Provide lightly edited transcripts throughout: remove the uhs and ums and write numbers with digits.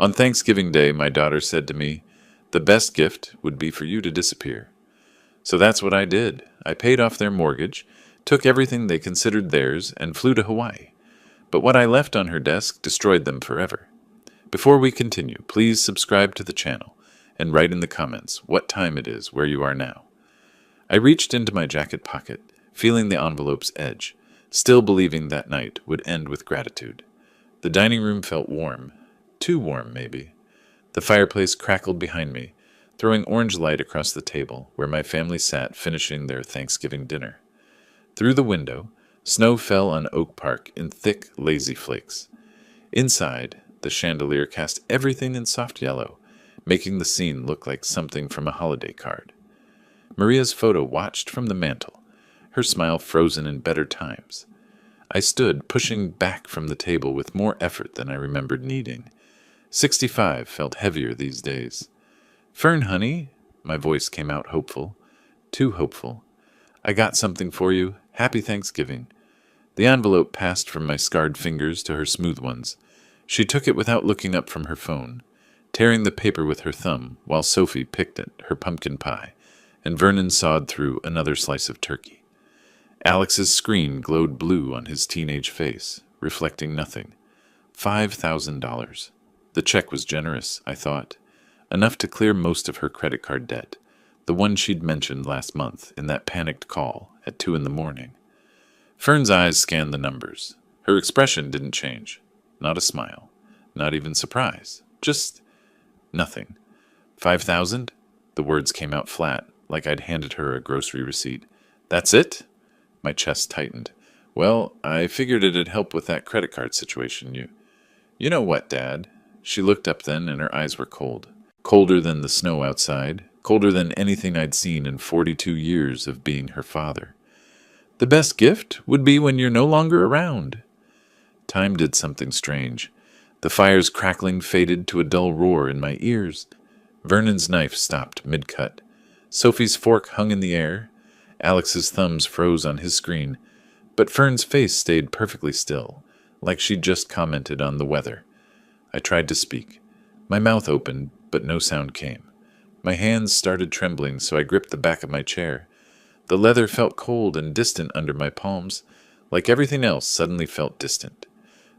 On Thanksgiving Day, my daughter said to me, "The best gift would be for you to disappear." So that's what I did. I paid off their mortgage, took everything they considered theirs, and flew to Hawaii. But what I left on her desk destroyed them forever. Before we continue, please subscribe to the channel and write in the comments what time it is where you are now. I reached into my jacket pocket, feeling the envelope's edge, still believing that night would end with gratitude. The dining room felt warm. Too warm, maybe. The fireplace crackled behind me, throwing orange light across the table where my family sat finishing their Thanksgiving dinner. Through the window, snow fell on Oak Park in thick, lazy flakes. Inside, the chandelier cast everything in soft yellow, making the scene look like something from a holiday card. Maria's photo watched from the mantel, her smile frozen in better times. I stood, pushing back from the table with more effort than I remembered needing. 65 felt heavier these days. "Fern, honey," my voice came out hopeful. Too hopeful. "I got something for you. Happy Thanksgiving." The envelope passed from my scarred fingers to her smooth ones. She took it without looking up from her phone, tearing the paper with her thumb while Sophie picked at her pumpkin pie, and Vernon sawed through another slice of turkey. Alex's screen glowed blue on his teenage face, reflecting nothing. $5,000. The check was generous, I thought. Enough to clear most of her credit card debt, the one she'd mentioned last month in that panicked call at 2 in the morning. Fern's eyes scanned the numbers. Her expression didn't change. Not a smile. Not even surprise. Just nothing. 5,000? The words came out flat, like I'd handed her a grocery receipt. "That's it?" My chest tightened. "Well, I figured it'd help with that credit card situation. You know what, Dad?" She looked up then, and her eyes were cold. Colder than the snow outside. Colder than anything I'd seen in 42 years of being her father. "The best gift would be when you're no longer around." Time did something strange. The fire's crackling faded to a dull roar in my ears. Vernon's knife stopped mid-cut. Sophie's fork hung in the air. Alex's thumbs froze on his screen. But Fern's face stayed perfectly still, like she'd just commented on the weather. I tried to speak. My mouth opened, but no sound came. My hands started trembling, so I gripped the back of my chair. The leather felt cold and distant under my palms, like everything else suddenly felt distant.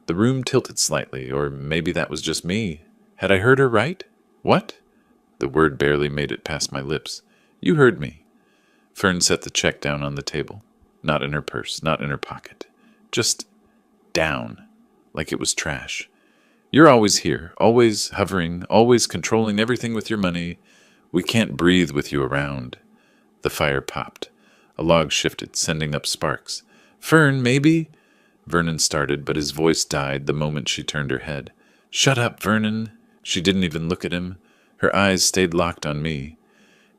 The room tilted slightly, or maybe that was just me. Had I heard her right? "What?" The word barely made it past my lips. "You heard me." Fern set the check down on the table. Not in her purse, not in her pocket. Just down, like it was trash. "You're always here, always hovering, always controlling everything with your money. We can't breathe with you around." The fire popped. A log shifted, sending up sparks. "Fern, maybe—" Vernon started, but his voice died the moment she turned her head. "Shut up, Vernon." She didn't even look at him. Her eyes stayed locked on me.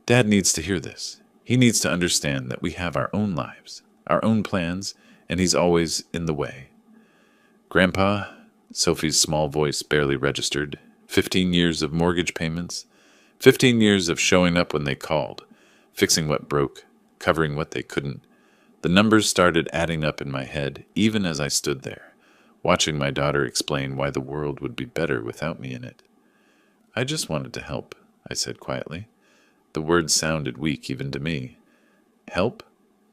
"Dad needs to hear this. He needs to understand that we have our own lives, our own plans, and he's always in the way." "Grandpa," Sophie's small voice barely registered. 15 years of mortgage payments. 15 years of showing up when they called, fixing what broke, covering what they couldn't. The numbers started adding up in my head, even as I stood there, watching my daughter explain why the world would be better without me in it. "I just wanted to help," I said quietly. The words sounded weak even to me. "Help?"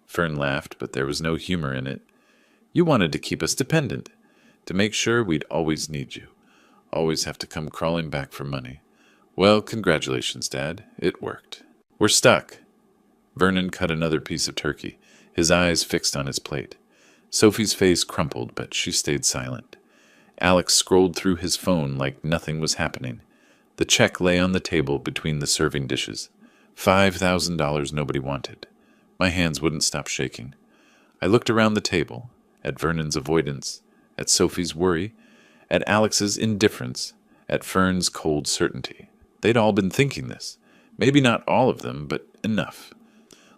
Fern laughed, but there was no humor in it. "You wanted to keep us dependent, to make sure we'd always need you, always have to come crawling back for money. Well, congratulations, Dad. It worked. We're stuck." Vernon cut another piece of turkey, his eyes fixed on his plate. Sophie's face crumpled, but she stayed silent. Alex scrolled through his phone like nothing was happening. The check lay on the table between the serving dishes. $5,000 nobody wanted. My hands wouldn't stop shaking. I looked around the table, at Vernon's avoidance, at Sophie's worry, at Alex's indifference, at Fern's cold certainty. They'd all been thinking this. Maybe not all of them, but enough.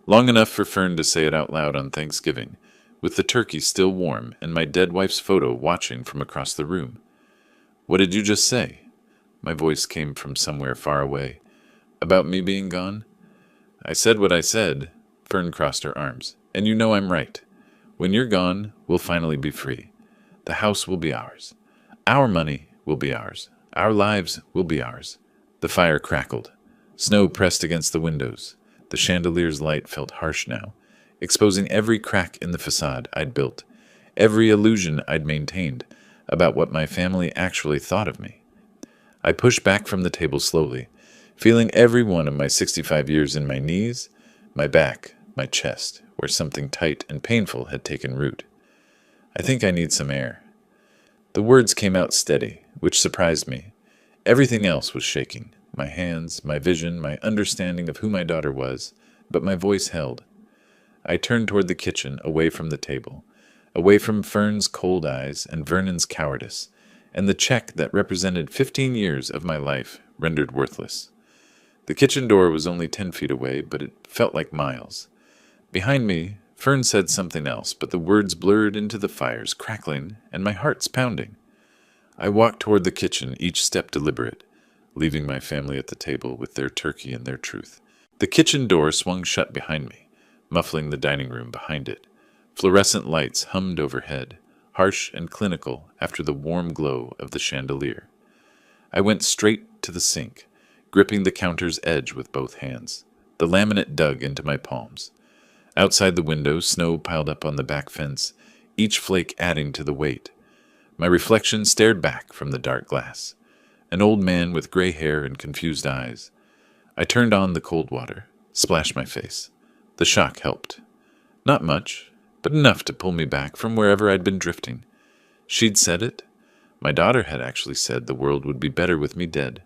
Long enough for Fern to say it out loud on Thanksgiving, with the turkey still warm and my dead wife's photo watching from across the room. "What did you just say?" My voice came from somewhere far away. "About me being gone?" "I said what I said." Fern crossed her arms. "And you know I'm right. When you're gone, we'll finally be free. The house will be ours. Our money will be ours. Our lives will be ours. The fire crackled. Snow pressed against the windows. The chandelier's light felt harsh now, exposing every crack in the facade I'd built, every illusion I'd maintained about what my family actually thought of me. I pushed back from the table slowly, feeling every one of my 65 years in my knees, my back, my chest, where something tight and painful had taken root. I think I need some air. The words came out steady, which surprised me. Everything else was shaking. My hands, my vision, my understanding of who my daughter was, but my voice held. I turned toward the kitchen, away from the table, away from Fern's cold eyes and Vernon's cowardice, and the check that represented 15 years of my life rendered worthless. The kitchen door was only 10 feet away, but it felt like miles. Behind me, Fern said something else, but the words blurred into the fires, crackling, and my heart's pounding. I walked toward the kitchen, each step deliberate, leaving my family at the table with their turkey and their truth. The kitchen door swung shut behind me, muffling the dining room behind it. Fluorescent lights hummed overhead, harsh and clinical after the warm glow of the chandelier. I went straight to the sink, gripping the counter's edge with both hands. The laminate dug into my palms. Outside the window, snow piled up on the back fence, each flake adding to the weight. My reflection stared back from the dark glass. An old man with gray hair and confused eyes. I turned on the cold water, splashed my face. The shock helped. Not much, but enough to pull me back from wherever I'd been drifting. She'd said it. My daughter had actually said the world would be better with me dead.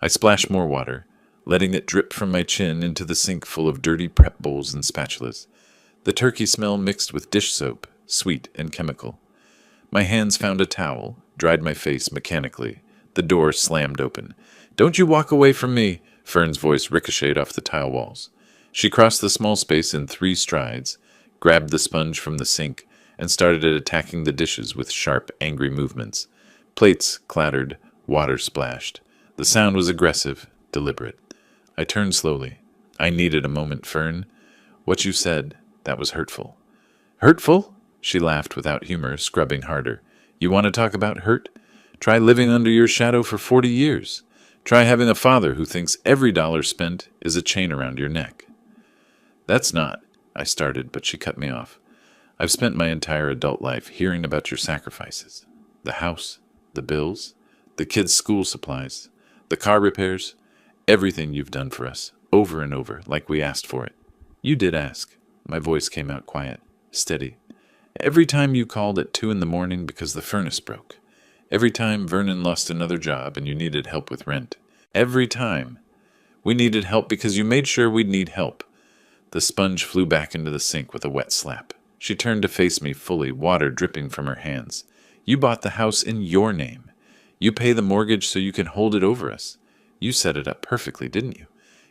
I splashed more water, letting it drip from my chin into the sink full of dirty prep bowls and spatulas. The turkey smell mixed with dish soap, sweet and chemical. My hands found a towel, dried my face mechanically. The door slammed open. "Don't you walk away from me!" Fern's voice ricocheted off the tile walls. She crossed the small space in 3 strides, grabbed the sponge from the sink, and started attacking the dishes with sharp, angry movements. Plates clattered, water splashed. The sound was aggressive, deliberate. I turned slowly. "I needed a moment, Fern. What you said, that was hurtful." "Hurtful?" She laughed without humor, scrubbing harder. "You want to talk about hurt? Try living under your shadow for 40 years. Try having a father who thinks every dollar spent is a chain around your neck." "That's not," I started, but she cut me off. "I've spent my entire adult life hearing about your sacrifices. The house, the bills, the kids' school supplies, the car repairs, everything you've done for us, over and over, like we asked for it." "You did ask." My voice came out quiet, steady. "Every time you called at 2 in the morning because the furnace broke. Every time Vernon lost another job and you needed help with rent. Every time. We needed help because you made sure we'd need help." The sponge flew back into the sink with a wet slap. She turned to face me fully, water dripping from her hands. "You bought the house in your name. You pay the mortgage so you can hold it over us. You set it up perfectly, didn't you?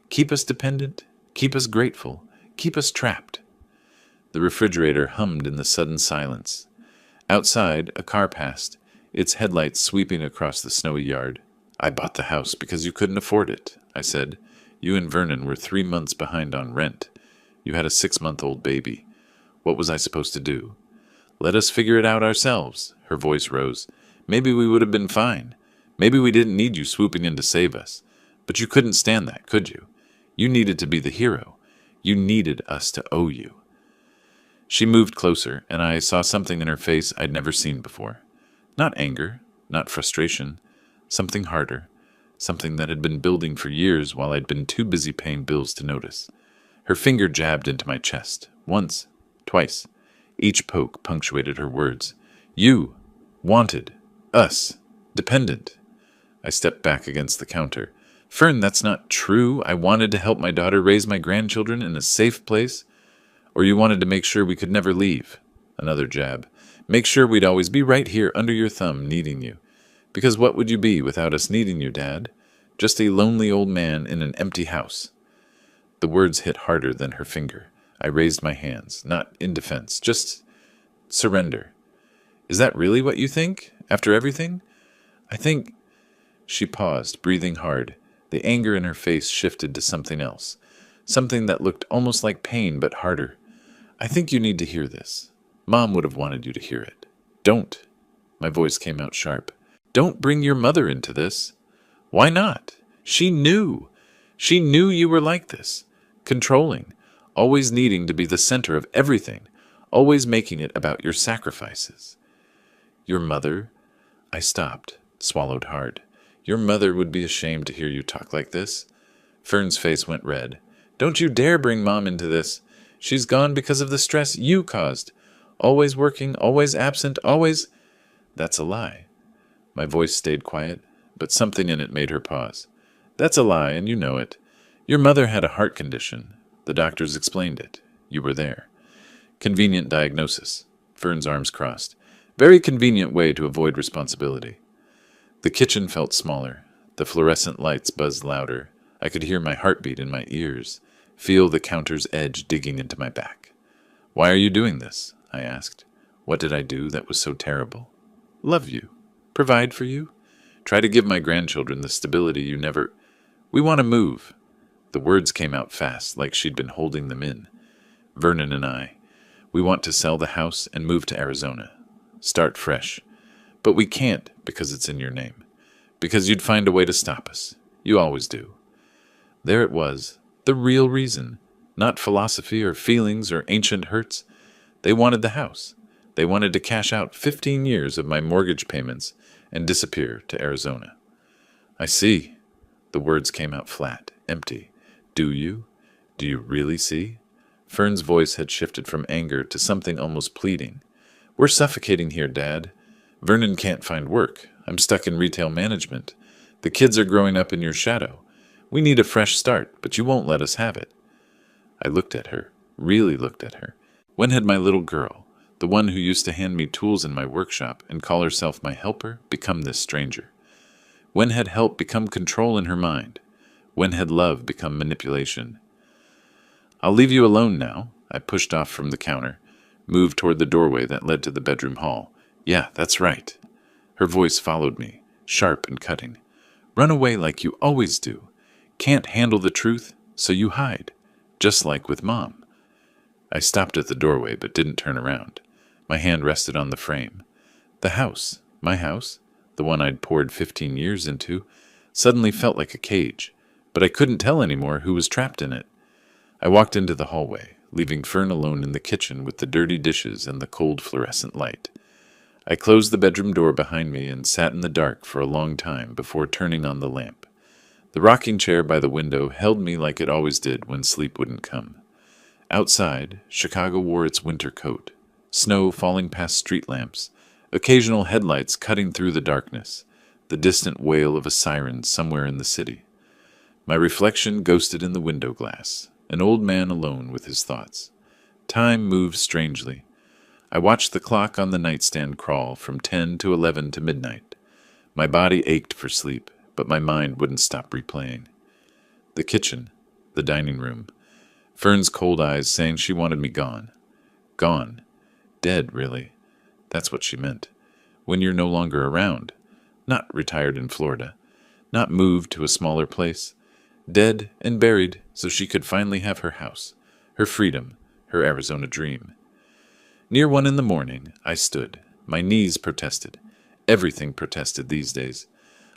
Keep us dependent, keep us grateful, keep us trapped." The refrigerator hummed in the sudden silence. Outside, a car passed, its headlights sweeping across the snowy yard. "I bought the house because you couldn't afford it," I said. "You and Vernon were 3 months behind on rent. You had a 6-month-old baby. What was I supposed to do?" "Let us figure it out ourselves." Her voice rose. "Maybe we would have been fine. Maybe we didn't need you swooping in to save us. But you couldn't stand that, could you? You needed to be the hero. You needed us to owe you." She moved closer, and I saw something in her face I'd never seen before. Not anger, not frustration, something harder, something that had been building for years while I'd been too busy paying bills to notice. Her finger jabbed into my chest, once, twice. Each poke punctuated her words. "You, wanted, us, dependent." I stepped back against the counter. "Fern, that's not true. I wanted to help my daughter raise my grandchildren in a safe place. Or you wanted to make sure we could never leave." Another jab. "Make sure we'd always be right here under your thumb, needing you. Because what would you be without us needing you, Dad? Just a lonely old man in an empty house." The words hit harder than her finger. I raised my hands, not in defense, just surrender. "Is that really what you think, after everything?" "I think—" She paused, breathing hard. The anger in her face shifted to something else, something that looked almost like pain but harder. "I think you need to hear this. Mom would have wanted you to hear it. Don't." My voice came out sharp. Don't bring your mother into this. Why not? She knew. She knew you were like this. Controlling, always needing to be the center of everything, always making it about your sacrifices. Your mother? I stopped, swallowed hard. Your mother would be ashamed to hear you talk like this. Fern's face went red. Don't you dare bring Mom into this. She's gone because of the stress you caused. Always working, always absent, always... That's a lie. My voice stayed quiet, but something in it made her pause. That's a lie, and you know it. Your mother had a heart condition. The doctors explained it. You were there. Convenient diagnosis. Fern's arms crossed. Very convenient way to avoid responsibility. The kitchen felt smaller. The fluorescent lights buzzed louder. I could hear my heartbeat in my ears, feel the counter's edge digging into my back. Why are you doing this? I asked. What did I do that was so terrible? Love you. Provide for you. Try to give my grandchildren the stability you never... We want to move. The words came out fast, like she'd been holding them in. Vernon and I. We want to sell the house and move to Arizona. Start fresh. But we can't because it's in your name. Because you'd find a way to stop us. You always do. There it was. The real reason. Not philosophy or feelings or ancient hurts. They wanted the house. They wanted to cash out 15 years of my mortgage payments and disappear to Arizona. I see. The words came out flat, empty. Do you? Do you really see? Fern's voice had shifted from anger to something almost pleading. We're suffocating here, Dad. Vernon can't find work. I'm stuck in retail management. The kids are growing up in your shadow. We need a fresh start, but you won't let us have it. I looked at her, really looked at her. When had my little girl, the one who used to hand me tools in my workshop and call herself my helper, become this stranger? When had help become control in her mind? When had love become manipulation? I'll leave you alone now. I pushed off from the counter, moved toward the doorway that led to the bedroom hall. Yeah, that's right. Her voice followed me, sharp and cutting. Run away like you always do. Can't handle the truth, so you hide, just like with Mom. I stopped at the doorway but didn't turn around. My hand rested on the frame. The house, my house, the one I'd poured 15 years into, suddenly felt like a cage, but I couldn't tell anymore who was trapped in it. I walked into the hallway, leaving Fern alone in the kitchen with the dirty dishes and the cold fluorescent light. I closed the bedroom door behind me and sat in the dark for a long time before turning on the lamp. The rocking chair by the window held me like it always did when sleep wouldn't come. Outside, Chicago wore its winter coat, snow falling past street lamps, occasional headlights cutting through the darkness, the distant wail of a siren somewhere in the city. My reflection ghosted in the window glass, an old man alone with his thoughts. Time moved strangely. I watched the clock on the nightstand crawl from 10 to 11 to midnight. My body ached for sleep, but my mind wouldn't stop replaying. The kitchen, the dining room, Fern's cold eyes saying she wanted me gone. Gone. Dead, really. That's what she meant. When you're no longer around. Not retired in Florida. Not moved to a smaller place. Dead and buried so she could finally have her house, her freedom, her Arizona dream. Near 1 in the morning, I stood. My knees protested. Everything protested these days.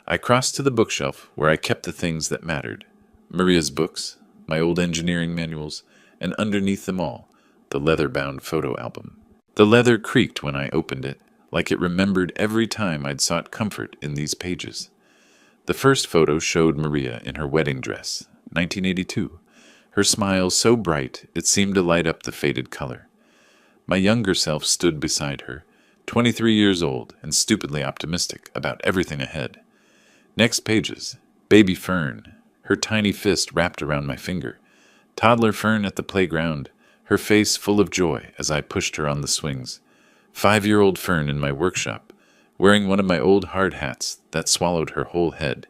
I crossed to the bookshelf where I kept the things that mattered. Maria's books, my old engineering manuals, and underneath them all, the leather-bound photo album. The leather creaked when I opened it, like it remembered every time I'd sought comfort in these pages. The first photo showed Maria in her wedding dress, 1982, her smile so bright it seemed to light up the faded color. My younger self stood beside her, 23 years old and stupidly optimistic about everything ahead. Next pages, baby Fern, her tiny fist wrapped around my finger. Toddler Fern at the playground, her face full of joy as I pushed her on the swings. 5-year-old Fern in my workshop, wearing one of my old hard hats that swallowed her whole head,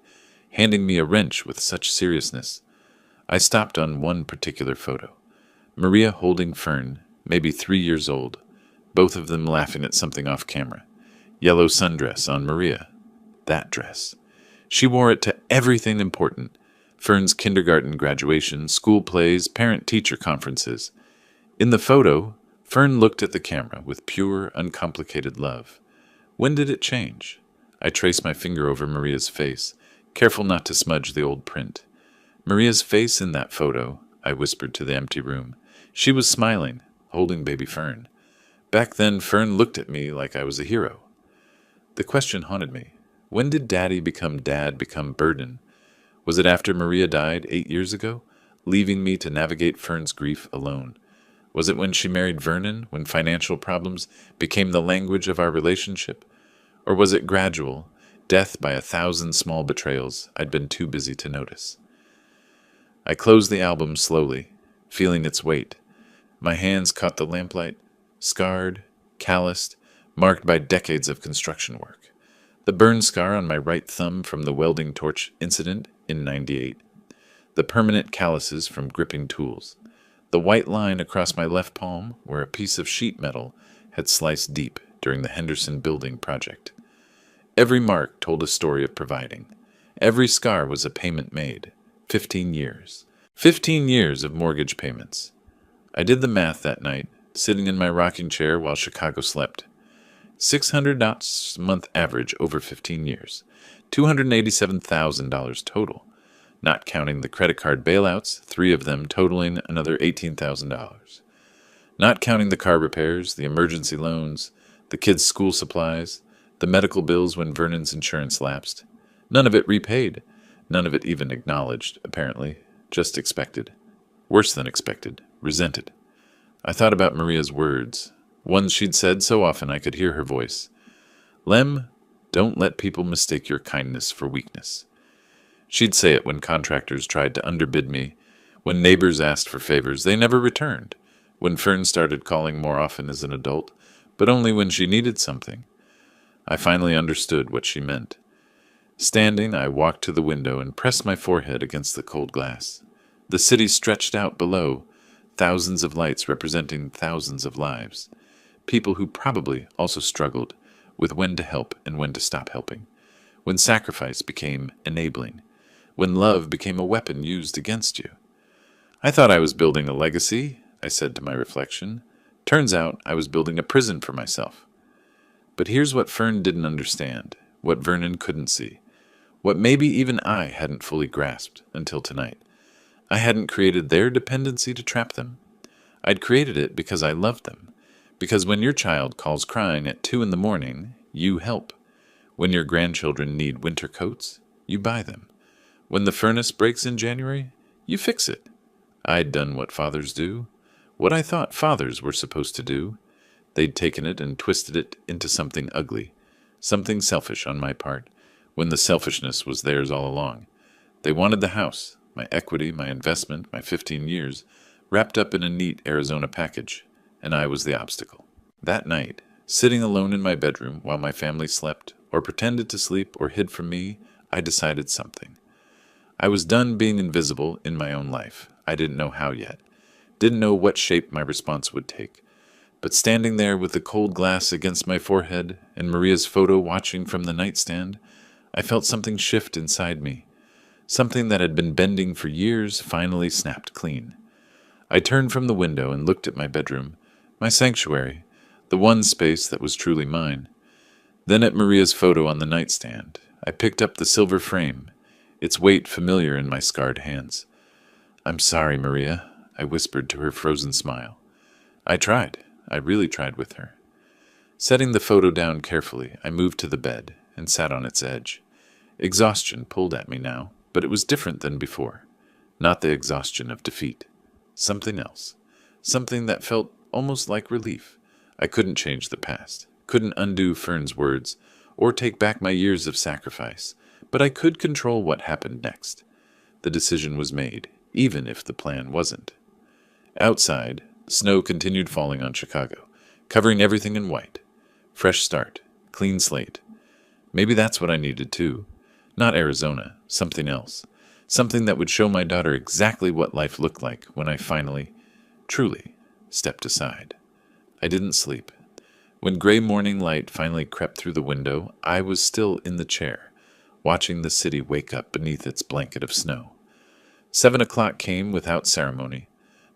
handing me a wrench with such seriousness. I stopped on one particular photo. Maria holding Fern, maybe 3 years old, both of them laughing at something off camera. Yellow sundress on Maria. That dress. She wore it to everything important. Fern's kindergarten graduation, school plays, parent-teacher conferences. In the photo, Fern looked at the camera with pure, uncomplicated love. When did it change? I traced my finger over Maria's face, careful not to smudge the old print. Maria's face in that photo, I whispered to the empty room. She was smiling, holding baby Fern. Back then, Fern looked at me like I was a hero. The question haunted me. When did Daddy become Dad become burden? Was it after Maria died 8 years ago, leaving me to navigate Fern's grief alone? Was it when she married Vernon, when financial problems became the language of our relationship? Or was it gradual, death by 1,000 small betrayals I'd been too busy to notice? I closed the album slowly, feeling its weight. My hands caught the lamplight, scarred, calloused, marked by decades of construction work. The burn scar on my right thumb from the welding torch incident in '98. The permanent calluses from gripping tools. The white line across my left palm where a piece of sheet metal had sliced deep during the Henderson building project. Every mark told a story of providing. Every scar was a payment made. 15 years. 15 years of mortgage payments. I did the math that night, sitting in my rocking chair while Chicago slept. $600 a month average over 15 years. $287,000 total, not counting the credit card bailouts, 3 of them totaling another $18,000. Not counting the car repairs, the emergency loans, the kids' school supplies, the medical bills when Vernon's insurance lapsed. None of it repaid. None of it even acknowledged, apparently. Just expected. Worse than expected. Resented. I thought about Maria's words, ones she'd said so often I could hear her voice. Lem, don't let people mistake your kindness for weakness. She'd say it when contractors tried to underbid me, when neighbors asked for favors they never returned, when Fern started calling more often as an adult, but only when she needed something. I finally understood what she meant. Standing, I walked to the window and pressed my forehead against the cold glass. The city stretched out below, thousands of lights representing thousands of lives. People who probably also struggled with when to help and when to stop helping, when sacrifice became enabling, when love became a weapon used against you. I thought I was building a legacy, I said to my reflection. Turns out I was building a prison for myself. But here's what Fern didn't understand, what Vernon couldn't see, what maybe even I hadn't fully grasped until tonight. I hadn't created their dependency to trap them. I'd created it because I loved them. Because when your child calls crying at 2 a.m, you help. When your grandchildren need winter coats, you buy them. When the furnace breaks in January, you fix it. I'd done what fathers do, what I thought fathers were supposed to do. They'd taken it and twisted it into something ugly, something selfish on my part, when the selfishness was theirs all along. They wanted the house, my equity, my investment, my 15 years, wrapped up in a neat Arizona package, and I was the obstacle. That night, sitting alone in my bedroom while my family slept, or pretended to sleep or hid from me, I decided something. I was done being invisible in my own life. I didn't know how yet. Didn't know what shape my response would take. But standing there with the cold glass against my forehead and Maria's photo watching from the nightstand, I felt something shift inside me. Something that had been bending for years finally snapped clean. I turned from the window and looked at my bedroom, my sanctuary, the one space that was truly mine. Then at Maria's photo on the nightstand, I picked up the silver frame, its weight familiar in my scarred hands. "I'm sorry, Maria," I whispered to her frozen smile. I tried. I really tried with her. Setting the photo down carefully, I moved to the bed and sat on its edge. Exhaustion pulled at me now, but it was different than before. Not the exhaustion of defeat. Something else. Something that felt almost like relief. I couldn't change the past, couldn't undo Fern's words, or take back my years of sacrifice, but I could control what happened next. The decision was made, even if the plan wasn't. Outside, snow continued falling on Chicago, covering everything in white. Fresh start, clean slate. Maybe that's what I needed too. Not Arizona, something else. Something that would show my daughter exactly what life looked like when I finally, truly, stepped aside. I didn't sleep. When gray morning light finally crept through the window, I was still in the chair, watching the city wake up beneath its blanket of snow. 7 o'clock came without ceremony.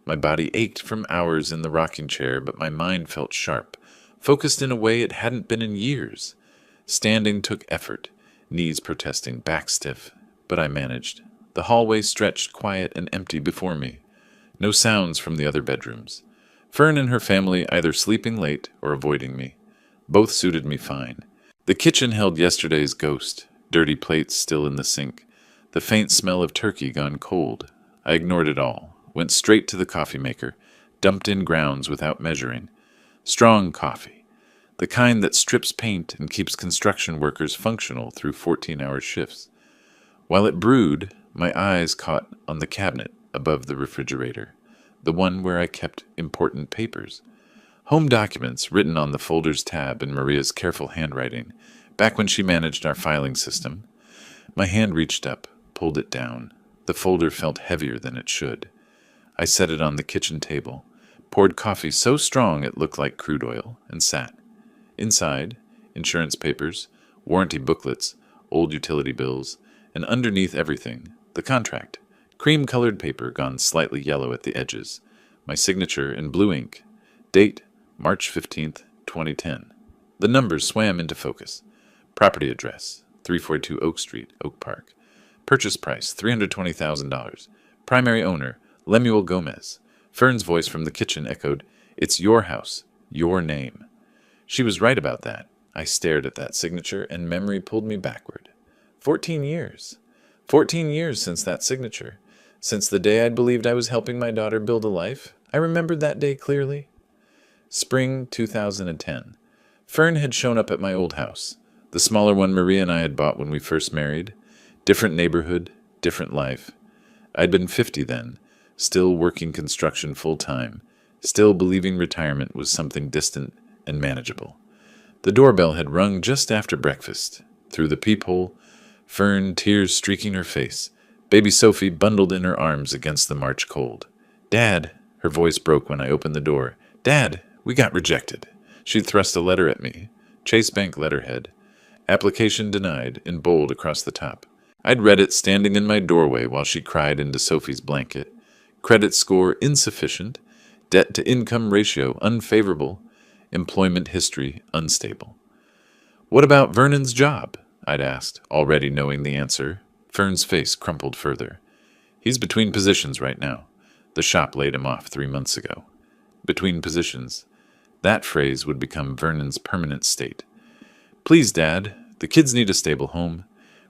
My body ached from hours in the rocking chair, but my mind felt sharp, focused in a way it hadn't been in years. Standing took effort, knees protesting, back stiff, but I managed. The hallway stretched quiet and empty before me. No sounds from the other bedrooms. Fern and her family either sleeping late or avoiding me. Both suited me fine. The kitchen held yesterday's ghost, dirty plates still in the sink, the faint smell of turkey gone cold. I ignored it all, went straight to the coffee maker, dumped in grounds without measuring. Strong coffee, the kind that strips paint and keeps construction workers functional through 14-hour shifts. While it brewed, my eyes caught on the cabinet above the refrigerator, the one where I kept important papers. Home documents written on the folders tab in Maria's careful handwriting, back when she managed our filing system. My hand reached up, pulled it down. The folder felt heavier than it should. I set it on the kitchen table, poured coffee so strong it looked like crude oil, and sat. Inside, insurance papers, warranty booklets, old utility bills, and underneath everything, the contract. Cream-colored paper gone slightly yellow at the edges. My signature in blue ink. Date, March 15th, 2010. The numbers swam into focus. Property address, 342 Oak Street, Oak Park. Purchase price, $320,000. Primary owner, Lemuel Gomez. Fern's voice from the kitchen echoed, "It's your house, your name." She was right about that. I stared at that signature, and memory pulled me backward. 14 years. 14 years since that signature. Since the day I'd believed I was helping my daughter build a life. I remembered that day clearly. Spring 2010. Fern had shown up at my old house, the smaller one Maria and I had bought when we first married. Different neighborhood, different life. I'd been 50 then, still working construction full-time, still believing retirement was something distant and manageable. The doorbell had rung just after breakfast. Through the peephole, Fern, tears streaking her face, baby Sophie bundled in her arms against the March cold. "Dad," her voice broke when I opened the door. "Dad, we got rejected." She'd thrust a letter at me. Chase Bank letterhead. Application denied, in bold across the top. I'd read it standing in my doorway while she cried into Sophie's blanket. Credit score insufficient. Debt-to-income ratio unfavorable. Employment history unstable. "What about Vernon's job?" I'd asked, already knowing the answer. Fern's face crumpled further. "He's between positions right now. The shop laid him off 3 months ago." Between positions. That phrase would become Vernon's permanent state. "Please, Dad, the kids need a stable home.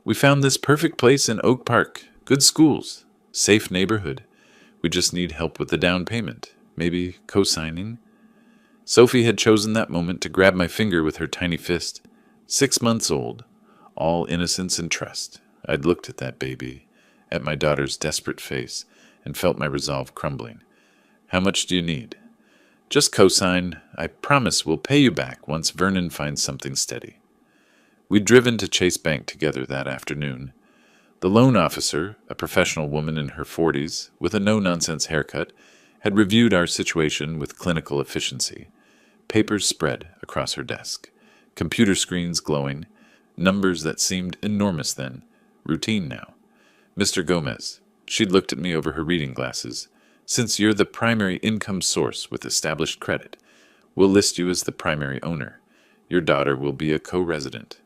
We found this perfect place in Oak Park. Good schools. Safe neighborhood. We just need help with the down payment. Maybe co-signing." Sophie had chosen that moment to grab my finger with her tiny fist. 6 months old. All innocence and trust. I'd looked at that baby, at my daughter's desperate face, and felt my resolve crumbling. "How much do you need?" "Just co-sign. I promise we'll pay you back once Vernon finds something steady." We'd driven to Chase Bank together that afternoon. The loan officer, a professional woman in her 40s, with a no-nonsense haircut, had reviewed our situation with clinical efficiency. Papers spread across her desk. Computer screens glowing. Numbers that seemed enormous then. Routine now. "Mr. Gomez." She'd looked at me over her reading glasses. "Since you're the primary income source with established credit, we'll list you as the primary owner. Your daughter will be a co-resident."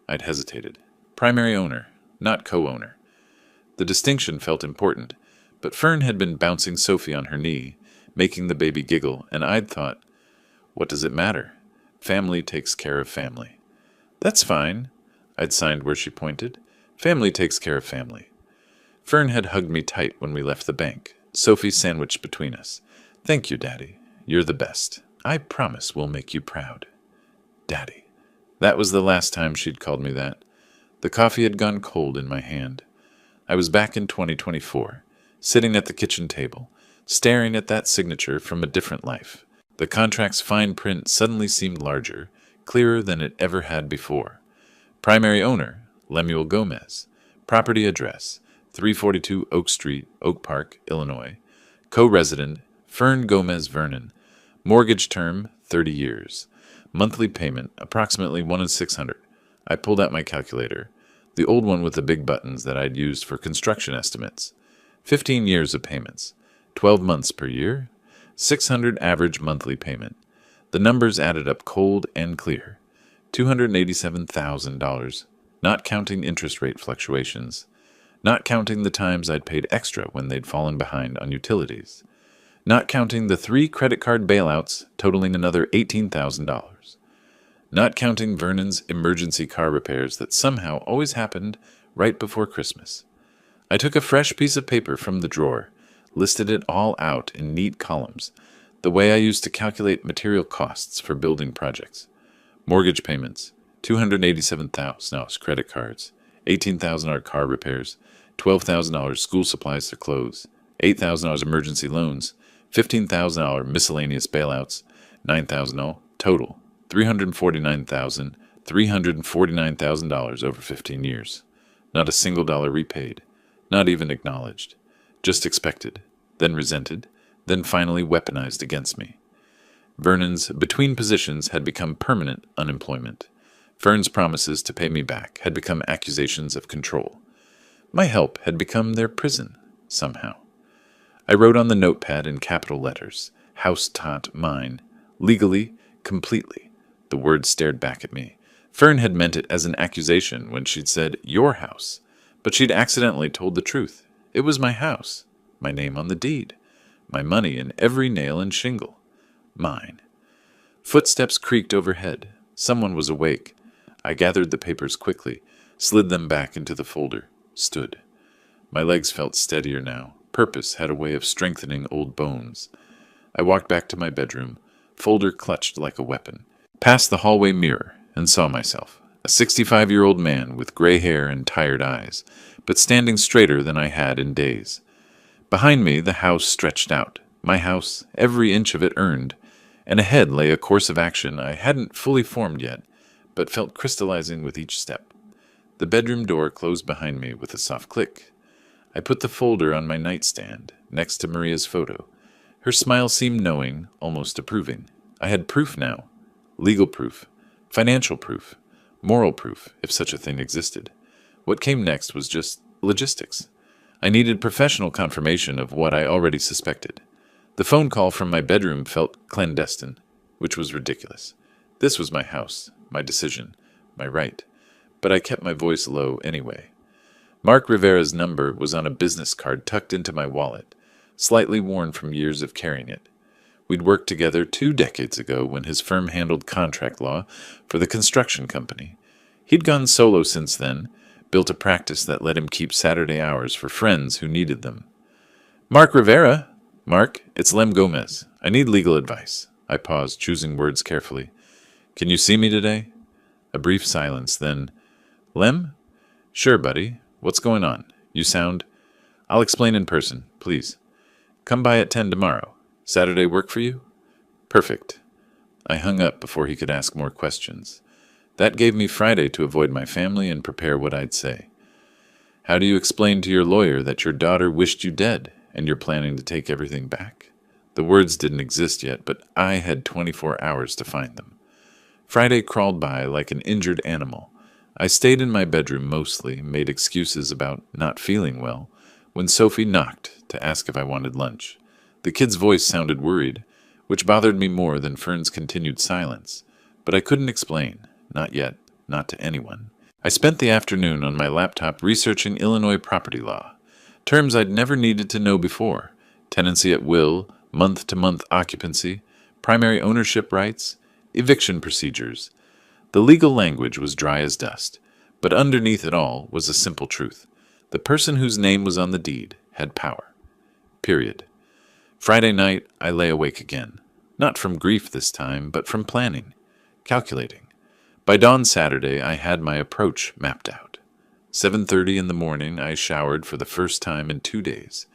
I'd hesitated. Primary owner, not co-owner. The distinction felt important, but Fern had been bouncing Sophie on her knee, making the baby giggle, and I'd thought, what does it matter? Family takes care of family. "That's fine." I'd signed where she pointed. "Family takes care of family." Fern had hugged me tight when we left the bank, Sophie sandwiched between us. "Thank you, Daddy. You're the best. I promise we'll make you proud." Daddy. That was the last time she'd called me that. The coffee had gone cold in my hand. I was back in 2024, sitting at the kitchen table, staring at that signature from a different life. The contract's fine print suddenly seemed larger, clearer than it ever had before. Primary owner, Lemuel Gomez. Property address, 342 Oak Street, Oak Park, Illinois. Co-resident, Fern Gomez Vernon. Mortgage term, 30 years. Monthly payment, approximately $1,600. I pulled out my calculator, the old one with the big buttons that I'd used for construction estimates. 15 years of payments, 12 months per year, $600 average monthly payment. The numbers added up cold and clear. $287,000, not counting interest rate fluctuations, not counting the times I'd paid extra when they'd fallen behind on utilities, not counting the 3 credit card bailouts totaling another $18,000, not counting Vernon's emergency car repairs that somehow always happened right before Christmas. I took a fresh piece of paper from the drawer, listed it all out in neat columns, the way I used to calculate material costs for building projects. Mortgage payments, $287,000 credit cards, $18,000 car repairs, $12,000 school supplies to clothes, $8,000 emergency loans, $15,000 miscellaneous bailouts, $9,000 total, $349,000 over 15 years. Not a single dollar repaid, not even acknowledged, just expected, then resented, then finally weaponized against me. Vernon's between positions had become permanent unemployment. Fern's promises to pay me back had become accusations of control. My help had become their prison, somehow. I wrote on the notepad in capital letters, "House taught mine," legally, completely. The words stared back at me. Fern had meant it as an accusation when she'd said, "your house," but she'd accidentally told the truth. It was my house, my name on the deed, my money in every nail and shingle. Mine. Footsteps creaked overhead. Someone was awake. I gathered the papers quickly, slid them back into the folder, stood. My legs felt steadier now. Purpose had a way of strengthening old bones. I walked back to my bedroom, folder clutched like a weapon, past the hallway mirror, and saw myself, a 65-year-old man with gray hair and tired eyes, but standing straighter than I had in days. Behind me, the house stretched out, my house, every inch of it earned, and ahead lay a course of action I hadn't fully formed yet, but felt crystallizing with each step. The bedroom door closed behind me with a soft click. I put the folder on my nightstand, next to Maria's photo. Her smile seemed knowing, almost approving. I had proof now. Legal proof. Financial proof. Moral proof, if such a thing existed. What came next was just logistics. I needed professional confirmation of what I already suspected. The phone call from my bedroom felt clandestine, which was ridiculous. This was my house, my decision, my right. But I kept my voice low anyway. Mark Rivera's number was on a business card tucked into my wallet, slightly worn from years of carrying it. We'd worked together 2 decades ago when his firm handled contract law for the construction company. He'd gone solo since then, built a practice that let him keep Saturday hours for friends who needed them. "Mark Rivera? Mark, it's Lem Gomez. I need legal advice." I paused, choosing words carefully. "Can you see me today?" A brief silence, then, "Lem? Sure, buddy. What's going on? You sound—" "I'll explain in person, please. Come by at 10 tomorrow. Saturday work for you?" "Perfect." I hung up before he could ask more questions. That gave me Friday to avoid my family and prepare what I'd say. "How do you explain to your lawyer that your daughter wished you dead and you're planning to take everything back?" The words didn't exist yet, but I had 24 hours to find them. Friday crawled by like an injured animal. I stayed in my bedroom mostly, made excuses about not feeling well, when Sophie knocked to ask if I wanted lunch. The kid's voice sounded worried, which bothered me more than Fern's continued silence, but I couldn't explain. Not yet, not to anyone. I spent the afternoon on my laptop researching Illinois property law, terms I'd never needed to know before: tenancy at will, month-to-month occupancy, primary ownership rights, eviction procedures. The legal language was dry as dust, but underneath it all was a simple truth. The person whose name was on the deed had power. Period. Friday night, I lay awake again. Not from grief this time, but from planning, calculating. By dawn Saturday, I had my approach mapped out. 7:30 in the morning, I showered for the first time in 2 days.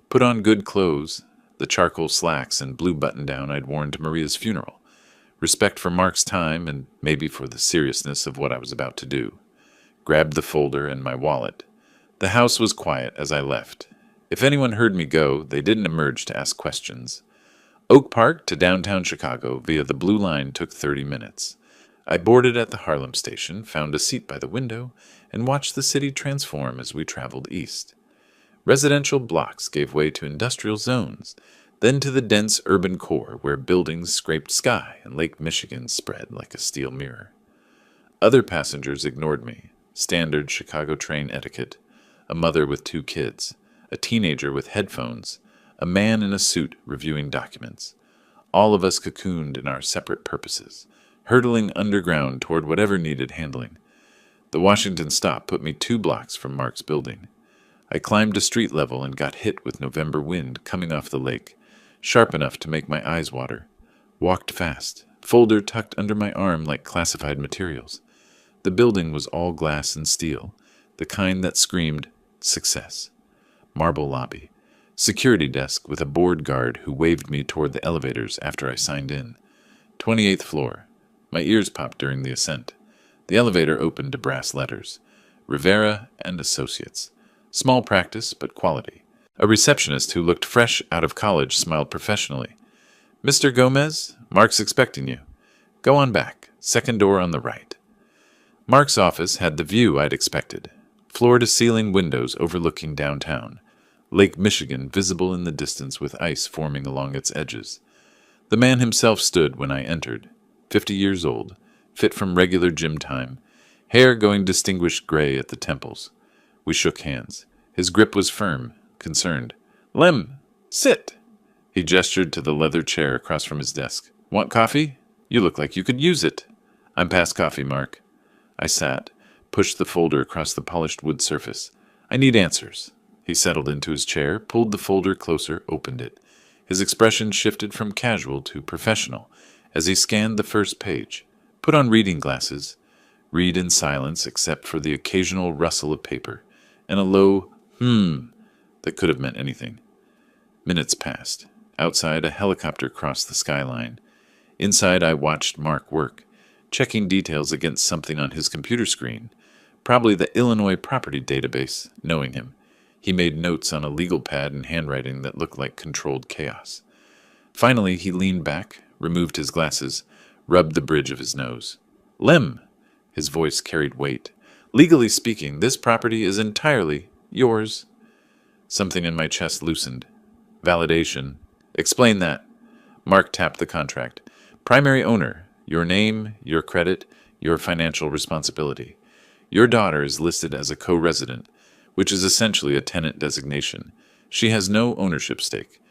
Put on good clothes, the charcoal slacks and blue button-down I'd worn to Maria's funeral. Respect for Mark's time and maybe for the seriousness of what I was about to do. Grabbed the folder and my wallet. The house was quiet as I left. If anyone heard me go, they didn't emerge to ask questions. Oak Park to downtown Chicago via the Blue Line took 30 minutes. I boarded at the Harlem station, found a seat by the window, and watched the city transform as we traveled east. Residential blocks gave way to industrial zones, then to the dense urban core where buildings scraped sky and Lake Michigan spread like a steel mirror. Other passengers ignored me. Standard Chicago train etiquette. A mother with 2 kids. A teenager with headphones. A man in a suit reviewing documents. All of us cocooned in our separate purposes, hurtling underground toward whatever needed handling. The Washington stop put me 2 blocks from Mark's building. I climbed to street level and got hit with November wind coming off the lake, sharp enough to make my eyes water. Walked fast, folder tucked under my arm like classified materials. The building was all glass and steel, the kind that screamed, success. Marble lobby. Security desk with a board guard who waved me toward the elevators after I signed in. 28th floor. My ears popped during the ascent. The elevator opened to brass letters. Rivera and Associates. Small practice, but quality. A receptionist who looked fresh out of college smiled professionally. Mr. Gomez, Mark's expecting you. Go on back. Second door on the right. Mark's office had the view I'd expected. Floor-to-ceiling windows overlooking downtown. Lake Michigan visible in the distance with ice forming along its edges. The man himself stood when I entered, 50 years old, fit from regular gym time, hair going distinguished gray at the temples. We shook hands. His grip was firm, concerned. Lem, sit! He gestured to the leather chair across from his desk. Want coffee? You look like you could use it. I'm past coffee, Mark. I sat, pushed the folder across the polished wood surface. I need answers. He settled into his chair, pulled the folder closer, opened it. His expression shifted from casual to professional as he scanned the first page. Put on reading glasses. Read in silence except for the occasional rustle of paper and a low that could have meant anything. Minutes passed. Outside, a helicopter crossed the skyline. Inside, I watched Mark work, checking details against something on his computer screen. Probably the Illinois property database, knowing him. He made notes on a legal pad in handwriting that looked like controlled chaos. Finally, he leaned back, removed his glasses, rubbed the bridge of his nose. Lem! His voice carried weight. Legally speaking, this property is entirely yours. Something in my chest loosened. Validation. Explain that. Mark tapped the contract. Primary owner. Your name, your credit, your financial responsibility. Your daughter is listed as a co-resident, which is essentially a tenant designation. She has no ownership stake.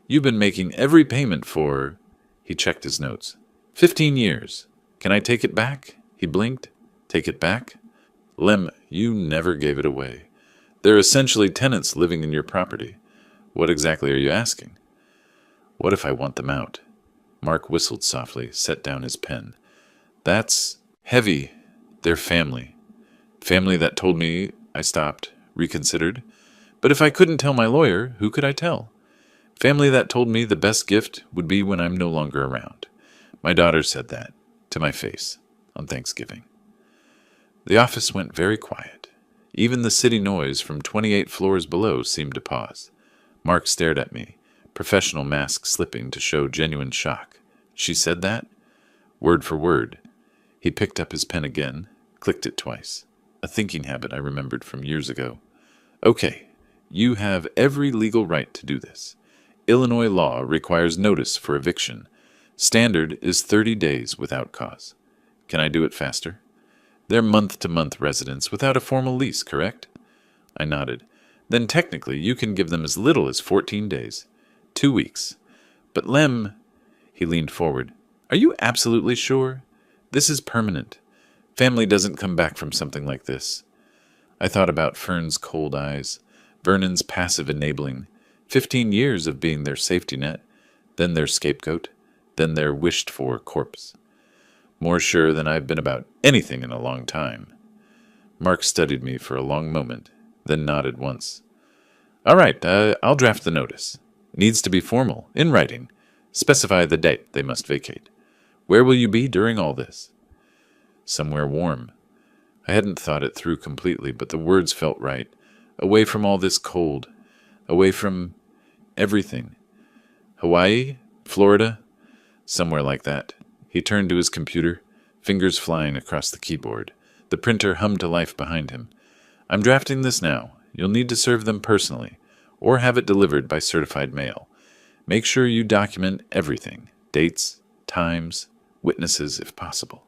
You've been making every payment for... He checked his notes. 15 years. Can I take it back? He blinked. Take it back? Lem, you never gave it away. They're essentially tenants living in your property. What exactly are you asking? What if I want them out? Mark whistled softly, set down his pen. That's heavy. They're family. Family that told me... I stopped. Reconsidered. But if I couldn't tell my lawyer, who could I tell? Family that told me the best gift would be when I'm no longer around. My daughter said that, to my face, on Thanksgiving. The office went very quiet. Even the city noise from 28 floors below seemed to pause. Mark stared at me, professional mask slipping to show genuine shock. She said that? Word for word. He picked up his pen again, clicked it twice. A thinking habit I remembered from years ago. Okay, you have every legal right to do this. Illinois law requires notice for eviction. Standard is 30 days without cause. Can I do it faster? They're month-to-month residents without a formal lease, correct? I nodded. Then technically you can give them as little as 14 days. 2 weeks. But Lem... He leaned forward. Are you absolutely sure? This is permanent. Family doesn't come back from something like this. I thought about Fern's cold eyes, Vernon's passive enabling, 15 years of being their safety net, then their scapegoat, then their wished-for corpse. More sure than I've been about anything in a long time. Mark studied me for a long moment, then nodded once. All right, I'll draft the notice. Needs to be formal, in writing. Specify the date they must vacate. Where will you be during all this? Somewhere warm. I hadn't thought it through completely, but the words felt right. Away from all this cold. Away from everything. Hawaii? Florida? Somewhere like that. He turned to his computer, fingers flying across the keyboard. The printer hummed to life behind him. I'm drafting this now. You'll need to serve them personally, or have it delivered by certified mail. Make sure you document everything. Dates, times, witnesses if possible.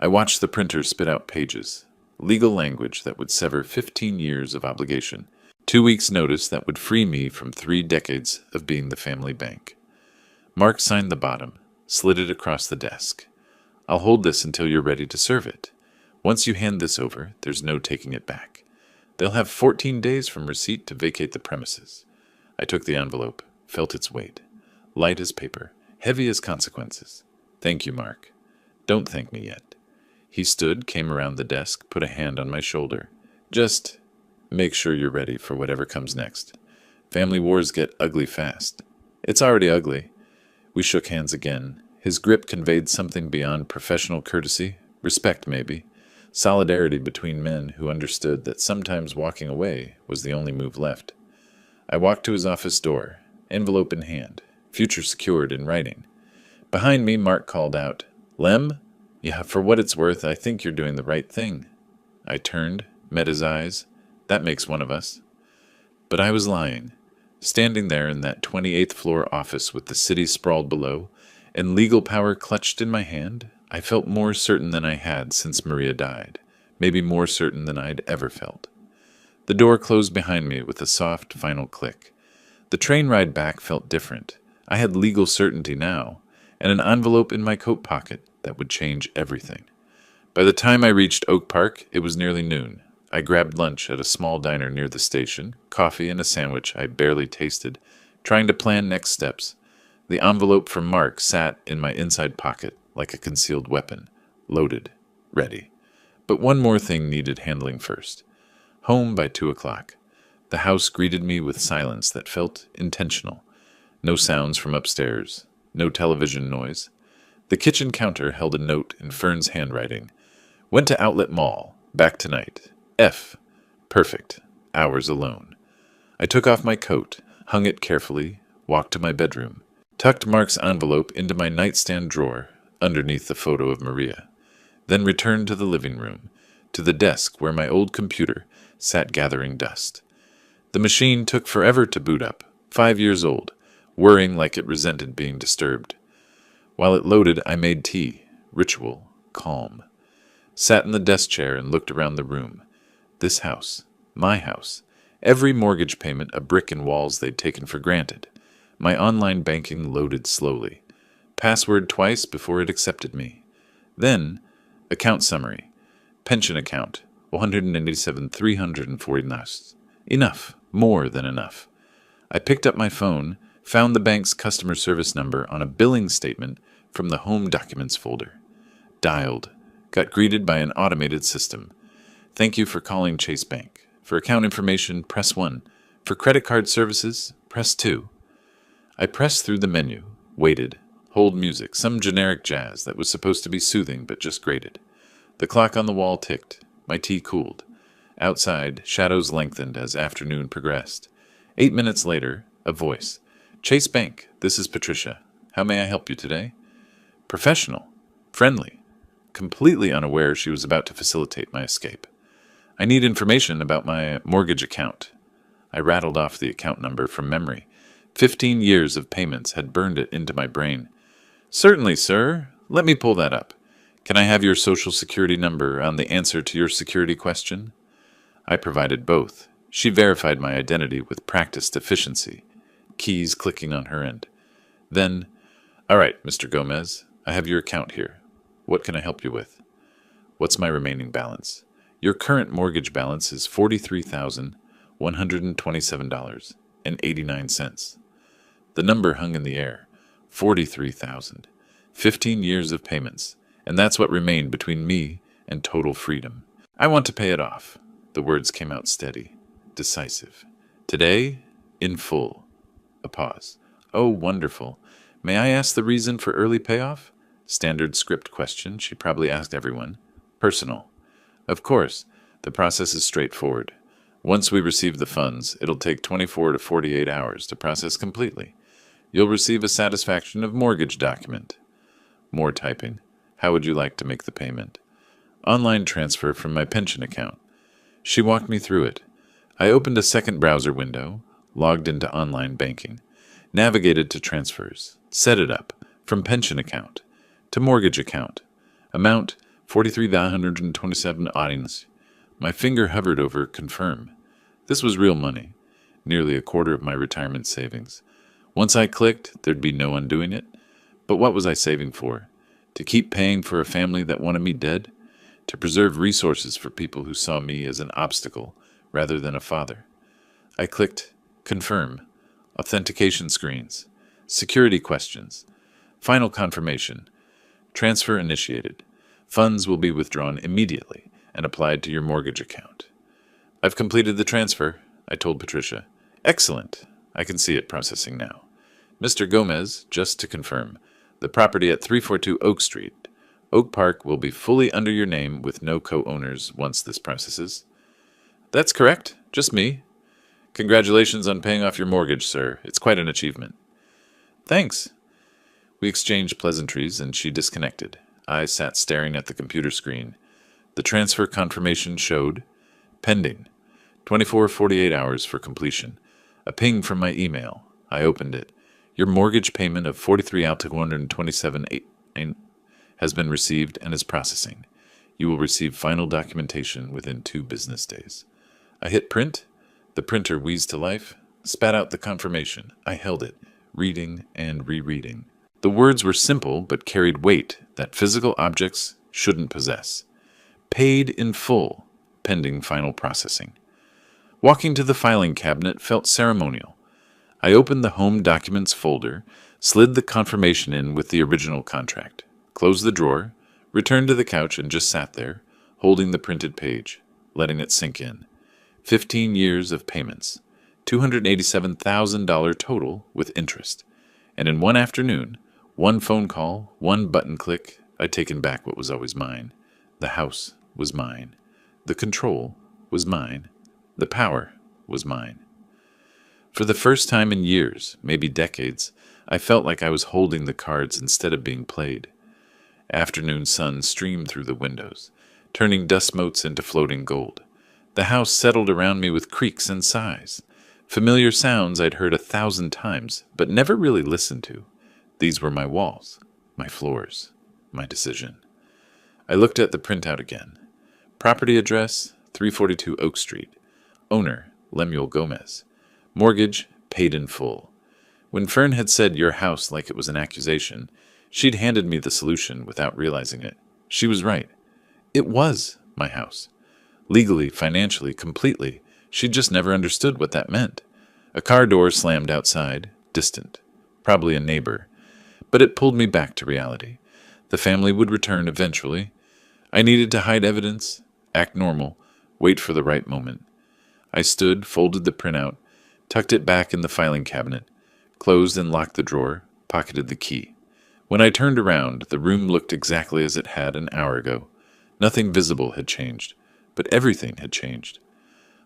I watched the printer spit out pages, legal language that would sever 15 years of obligation, 2 weeks' notice that would free me from 3 decades of being the family bank. Mark signed the bottom, slid it across the desk. I'll hold this until you're ready to serve it. Once you hand this over, there's no taking it back. They'll have 14 days from receipt to vacate the premises. I took the envelope, felt its weight. Light as paper, heavy as consequences. Thank you, Mark. Don't thank me yet. He stood, came around the desk, put a hand on my shoulder. Just make sure you're ready for whatever comes next. Family wars get ugly fast. It's already ugly. We shook hands again. His grip conveyed something beyond professional courtesy, respect maybe, solidarity between men who understood that sometimes walking away was the only move left. I walked to his office door, envelope in hand, future secured in writing. Behind me, Mark called out, "Lem? Yeah, for what it's worth, I think you're doing the right thing." I turned, met his eyes. That makes one of us. But I was lying. Standing there in that 28th floor office with the city sprawled below, and legal power clutched in my hand, I felt more certain than I had since Maria died, maybe more certain than I'd ever felt. The door closed behind me with a soft, final click. The train ride back felt different. I had legal certainty now, and an envelope in my coat pocket that would change everything. By the time I reached Oak Park, it was nearly noon. I grabbed lunch at a small diner near the station, coffee and a sandwich I barely tasted, trying to plan next steps. The envelope from Mark sat in my inside pocket like a concealed weapon, loaded, ready. But one more thing needed handling first. Home by 2 o'clock. The house greeted me with silence that felt intentional. No sounds from upstairs, no television noise. The kitchen counter held a note in Fern's handwriting. Went to Outlet Mall, back tonight. F. Perfect. Hours alone. I took off my coat, hung it carefully, walked to my bedroom, tucked Mark's envelope into my nightstand drawer, underneath the photo of Maria, then returned to the living room, to the desk where my old computer sat gathering dust. The machine took forever to boot up, 5 years old, whirring like it resented being disturbed. While it loaded, I made tea, ritual, calm. Sat in the desk chair and looked around the room. This house, my house, every mortgage payment a brick in walls they'd taken for granted. My online banking loaded slowly. Password twice before it accepted me. Then, account summary. Pension account, 187,340 Enough, more than enough. I picked up my phone, found the bank's customer service number on a billing statement from the Home Documents folder. Dialed. Got greeted by an automated system. Thank you for calling Chase Bank. For account information, press 1. For credit card services, press 2. I pressed through the menu, waited, hold music, some generic jazz that was supposed to be soothing but just grated. The clock on the wall ticked. My tea cooled. Outside, shadows lengthened as afternoon progressed. 8 minutes later, a voice. Chase Bank, this is Patricia. How may I help you today? Professional. Friendly. Completely unaware she was about to facilitate my escape. I need information about my mortgage account. I rattled off the account number from memory. 15 years of payments had burned it into my brain. Certainly, sir. Let me pull that up. Can I have your social security number on the answer to your security question? I provided both. She verified my identity with practiced efficiency, keys clicking on her end. Then, all right, Mr. Gomez, I have your account here. What can I help you with? What's my remaining balance? Your current mortgage balance is $43,127.89. The number hung in the air. 43,000. 15 years of payments, and that's what remained between me and total freedom. I want to pay it off. The words came out steady, decisive. Today, in full. A pause. Oh, wonderful. May I ask the reason for early payoff? Standard script question she probably asked everyone. Personal. Of course, the process is straightforward. Once we receive the funds, it'll take 24 to 48 hours to process completely. You'll receive a satisfaction of mortgage document. More typing. How would you like to make the payment? Online transfer from my pension account. She walked me through it. I opened a second browser window, logged into online banking, navigated to transfers, set it up, from pension account to mortgage account. Amount $43,127 audience. My finger hovered over confirm. This was real money, nearly a quarter of my retirement savings. Once I clicked, there'd be no undoing it. But what was I saving for? To keep paying for a family that wanted me dead? To preserve resources for people who saw me as an obstacle rather than a father? I clicked confirm, authentication screens, security questions, final confirmation, transfer initiated. Funds will be withdrawn immediately and applied to your mortgage account. I've completed the transfer, I told Patricia. Excellent. I can see it processing now. Mr. Gomez, just to confirm, the property at 342 Oak Street. Oak Park will be fully under your name with no co-owners once this processes. That's correct. Just me. Congratulations on paying off your mortgage, sir. It's quite an achievement. Thanks. We exchanged pleasantries and she disconnected. I sat staring at the computer screen. The transfer confirmation showed pending. 24-48 hours for completion. A ping from my email. I opened it. Your mortgage payment of $43,127 has been received and is processing. You will receive final documentation within 2 business days. I hit print. The printer wheezed to life, spat out the confirmation. I held it, reading and rereading. The words were simple but carried weight that physical objects shouldn't possess. Paid in full, pending final processing. Walking to the filing cabinet felt ceremonial. I opened the Home Documents folder, slid the confirmation in with the original contract, closed the drawer, returned to the couch and just sat there, holding the printed page, letting it sink in. 15 years of payments, $287,000 total with interest. And in one afternoon, one phone call, one button click, I'd taken back what was always mine. The house was mine. The control was mine. The power was mine. For the first time in years, maybe decades, I felt like I was holding the cards instead of being played. Afternoon sun streamed through the windows, turning dust motes into floating gold. The house settled around me with creaks and sighs. Familiar sounds I'd heard 1,000 times, but never really listened to. These were my walls, my floors, my decision. I looked at the printout again. Property address, 342 Oak Street. Owner, Lemuel Gomez. Mortgage, paid in full. When Fern had said your house like it was an accusation, she'd handed me the solution without realizing it. She was right. It was my house. Legally, financially, completely. She'd just never understood what that meant. A car door slammed outside, distant. Probably a neighbor. But it pulled me back to reality. The family would return eventually. I needed to hide evidence, act normal, wait for the right moment. I stood, folded the printout, tucked it back in the filing cabinet, closed and locked the drawer, pocketed the key. When I turned around, the room looked exactly as it had an hour ago. Nothing visible had changed, but everything had changed.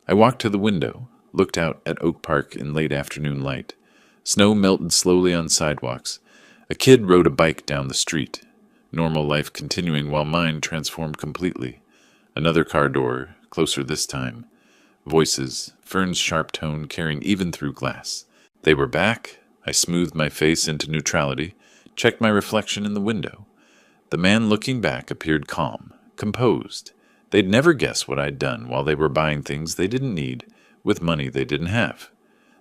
I walked to the window, looked out at Oak Park in late afternoon light. Snow melted slowly on sidewalks. A kid rode a bike down the street, normal life continuing while mine transformed completely. Another car door, closer this time. Voices, Fern's sharp tone carrying even through glass. They were back. I smoothed my face into neutrality, checked my reflection in the window. The man looking back appeared calm, composed. They'd never guess what I'd done while they were buying things they didn't need with money they didn't have.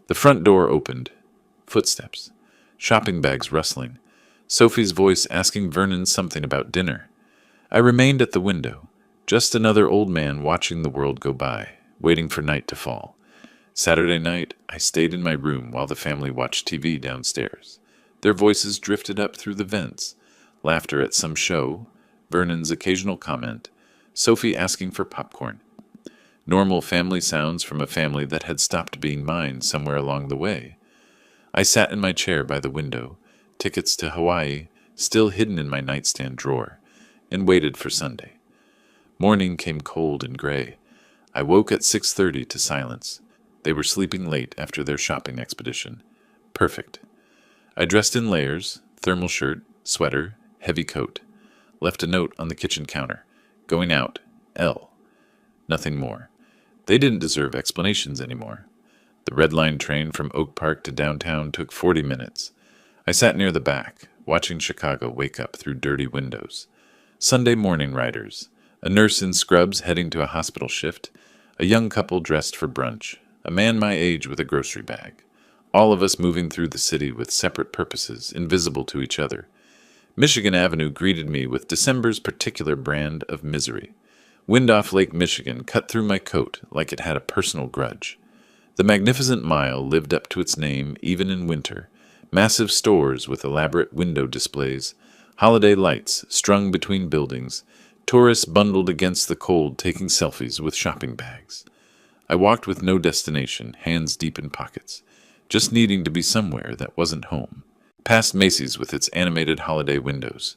The front door opened. Footsteps. Shopping bags rustling. Sophie's voice asking Vernon something about dinner. I remained at the window, just another old man watching the world go by, waiting for night to fall. Saturday night, I stayed in my room while the family watched TV downstairs. Their voices drifted up through the vents, laughter at some show, Vernon's occasional comment, Sophie asking for popcorn. Normal family sounds from a family that had stopped being mine somewhere along the way. I sat in my chair by the window, tickets to Hawaii still hidden in my nightstand drawer, and waited for Sunday. Morning came cold and gray. I woke at 6:30 to silence. They were sleeping late after their shopping expedition. Perfect. I dressed in layers, thermal shirt, sweater, heavy coat. Left a note on the kitchen counter. Going out. L. Nothing more. They didn't deserve explanations anymore. The Red Line train from Oak Park to downtown took 40 minutes. I sat near the back, watching Chicago wake up through dirty windows. Sunday morning riders, a nurse in scrubs heading to a hospital shift, a young couple dressed for brunch, a man my age with a grocery bag. All of us moving through the city with separate purposes, invisible to each other. Michigan Avenue greeted me with December's particular brand of misery. Wind off Lake Michigan cut through my coat like it had a personal grudge. The magnificent mile lived up to its name even in winter. Massive stores with elaborate window displays, holiday lights strung between buildings, tourists bundled against the cold taking selfies with shopping bags. I walked with no destination, hands deep in pockets, just needing to be somewhere that wasn't home. Past Macy's with its animated holiday windows.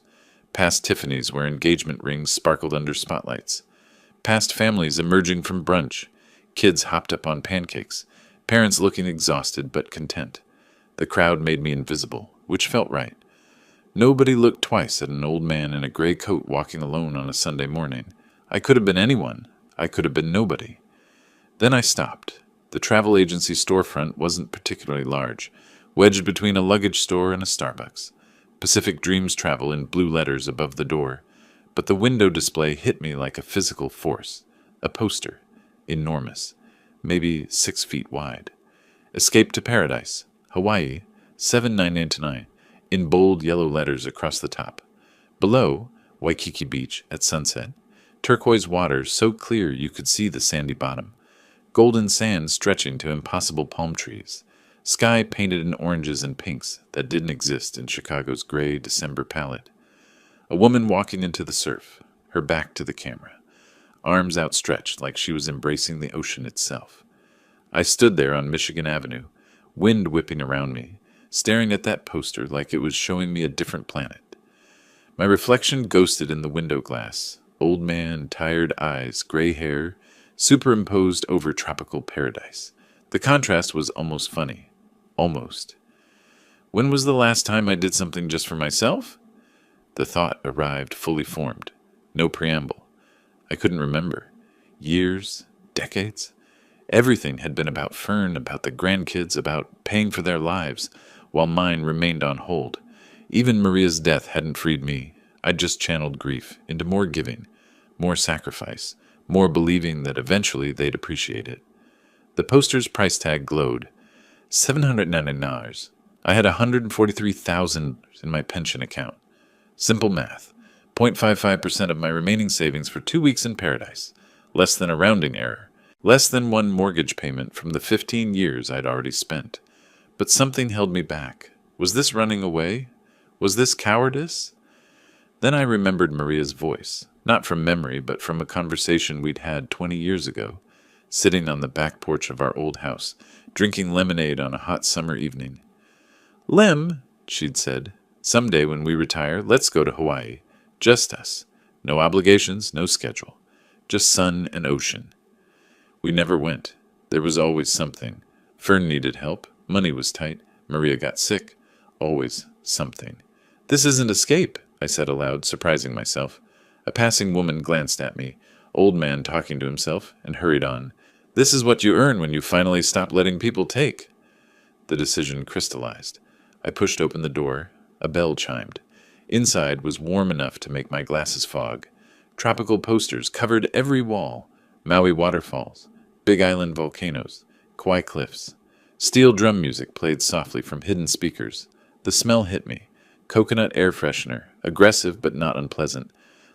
Past Tiffany's where engagement rings sparkled under spotlights. Past families emerging from brunch. Kids hopped up on pancakes. Parents looking exhausted but content. The crowd made me invisible, which felt right. Nobody looked twice at an old man in a gray coat walking alone on a Sunday morning. I could have been anyone. I could have been nobody. Then I stopped. The travel agency storefront wasn't particularly large, wedged between a luggage store and a Starbucks. Pacific Dreams Travel in blue letters above the door. But the window display hit me like a physical force. A poster. Enormous. Maybe 6 feet wide. Escape to Paradise. Hawaii. 7,999. In bold yellow letters across the top. Below, Waikiki Beach at sunset. Turquoise waters so clear you could see the sandy bottom. Golden sand stretching to impossible palm trees. Sky painted in oranges and pinks that didn't exist in Chicago's gray December palette. A woman walking into the surf, her back to the camera, arms outstretched like she was embracing the ocean itself. I stood there on Michigan Avenue, wind whipping around me, staring at that poster like it was showing me a different planet. My reflection ghosted in the window glass, old man, tired eyes, gray hair, superimposed over tropical paradise. The contrast was almost funny. Almost. When was the last time I did something just for myself? The thought arrived fully formed. No preamble. I couldn't remember. Years? Decades? Everything had been about Fern, about the grandkids, about paying for their lives, while mine remained on hold. Even Maria's death hadn't freed me. I'd just channeled grief into more giving, more sacrifice, more believing that eventually they'd appreciate it. The poster's price tag glowed. $799. I had $143,000 in my pension account. Simple math. 0.55% of my remaining savings for 2 weeks in paradise. Less than a rounding error. Less than one mortgage payment from the 15 years I'd already spent. But something held me back. Was this running away? Was this cowardice? Then I remembered Maria's voice. Not from memory, but from a conversation we'd had 20 years ago. Sitting on the back porch of our old house, drinking lemonade on a hot summer evening. "Lem," she'd said, "someday when we retire, let's go to Hawaii. Just us. No obligations, no schedule. Just sun and ocean." We never went. There was always something. Fern needed help. Money was tight. Maria got sick. Always something. "This isn't escape," I said aloud, surprising myself. A passing woman glanced at me, old man talking to himself, and hurried on. "This is what you earn when you finally stop letting people take." The decision crystallized. I pushed open the door. A bell chimed. Inside was warm enough to make my glasses fog. Tropical posters covered every wall. Maui waterfalls, Big Island volcanoes, Kauai cliffs. Steel drum music played softly from hidden speakers. The smell hit me. Coconut air freshener, aggressive but not unpleasant,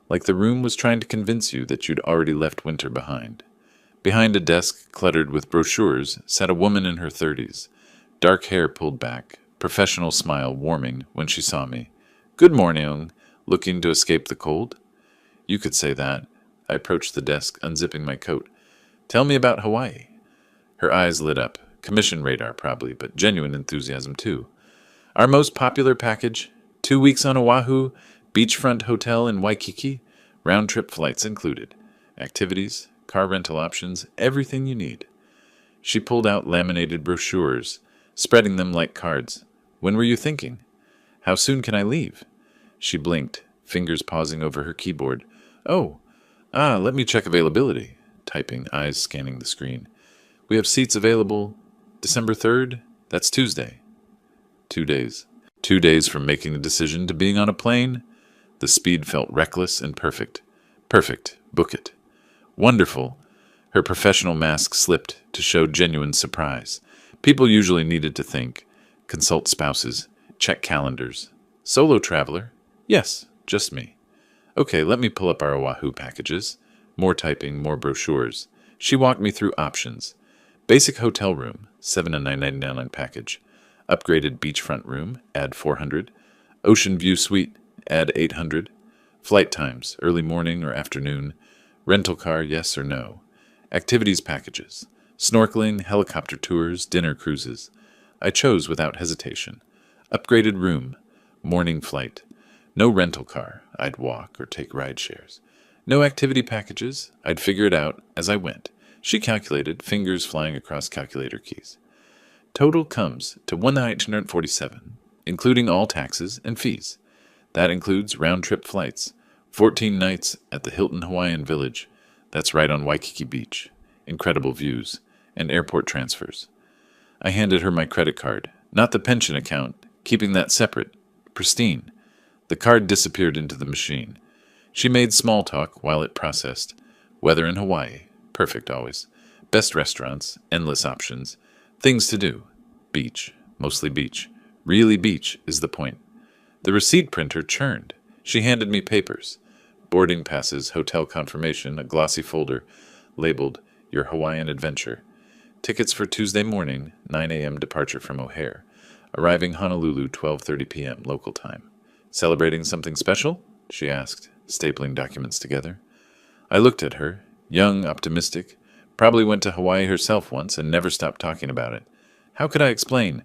like the room was trying to convince you that you'd already left winter behind. Behind a desk cluttered with brochures sat a woman in her 30s, dark hair pulled back, professional smile warming when she saw me. "Good morning. Looking to escape the cold?" "You could say that." I approached the desk, unzipping my coat. "Tell me about Hawaii." Her eyes lit up. Commission radar, probably, but genuine enthusiasm, too. "Our most popular package, 2 weeks on Oahu, beachfront hotel in Waikiki, round-trip flights included. Activities, car rental options, everything you need." She pulled out laminated brochures, spreading them like cards. "When were you thinking? How soon can I leave?" She blinked, fingers pausing over her keyboard. Let me check availability." Typing, eyes scanning the screen. "We have seats available December 3rd. That's Tuesday." 2 days. 2 days from making the decision to being on a plane. The speed felt reckless and perfect. Perfect. Book it. Wonderful. Her professional mask slipped to show genuine surprise. People usually needed to think, consult spouses, check calendars. Solo traveler? Yes, just me. Okay, let me pull up our Oahu packages. More typing, more brochures. She walked me through options. Basic hotel room, $7.99 package. Upgraded beachfront room, add $400. Ocean view suite, add $800. Flight times, early morning or afternoon. Rental car, yes or no. Activities packages. Snorkeling, helicopter tours, dinner cruises. I chose without hesitation. Upgraded room, morning flight. No rental car, I'd walk or take ride shares. No activity packages, I'd figure it out as I went. She calculated, fingers flying across calculator keys. Total comes to $1,947, including all taxes and fees. That includes round-trip flights, 14 nights at the Hilton Hawaiian Village, that's right on Waikiki Beach, incredible views, and airport transfers. I handed her my credit card, not the pension account, keeping that separate, pristine. The card disappeared into the machine. She made small talk while it processed. Weather in Hawaii, perfect always. Best restaurants, endless options. Things to do. Beach, mostly beach. Really beach is the point. The receipt printer churned. She handed me papers. Boarding passes, hotel confirmation, a glossy folder labeled Your Hawaiian Adventure. Tickets for Tuesday morning, 9 a.m. departure from O'Hare. Arriving Honolulu, 12:30 p.m. local time. Celebrating something special? She asked, stapling documents together. I looked at her, young, optimistic, probably went to Hawaii herself once and never stopped talking about it. How could I explain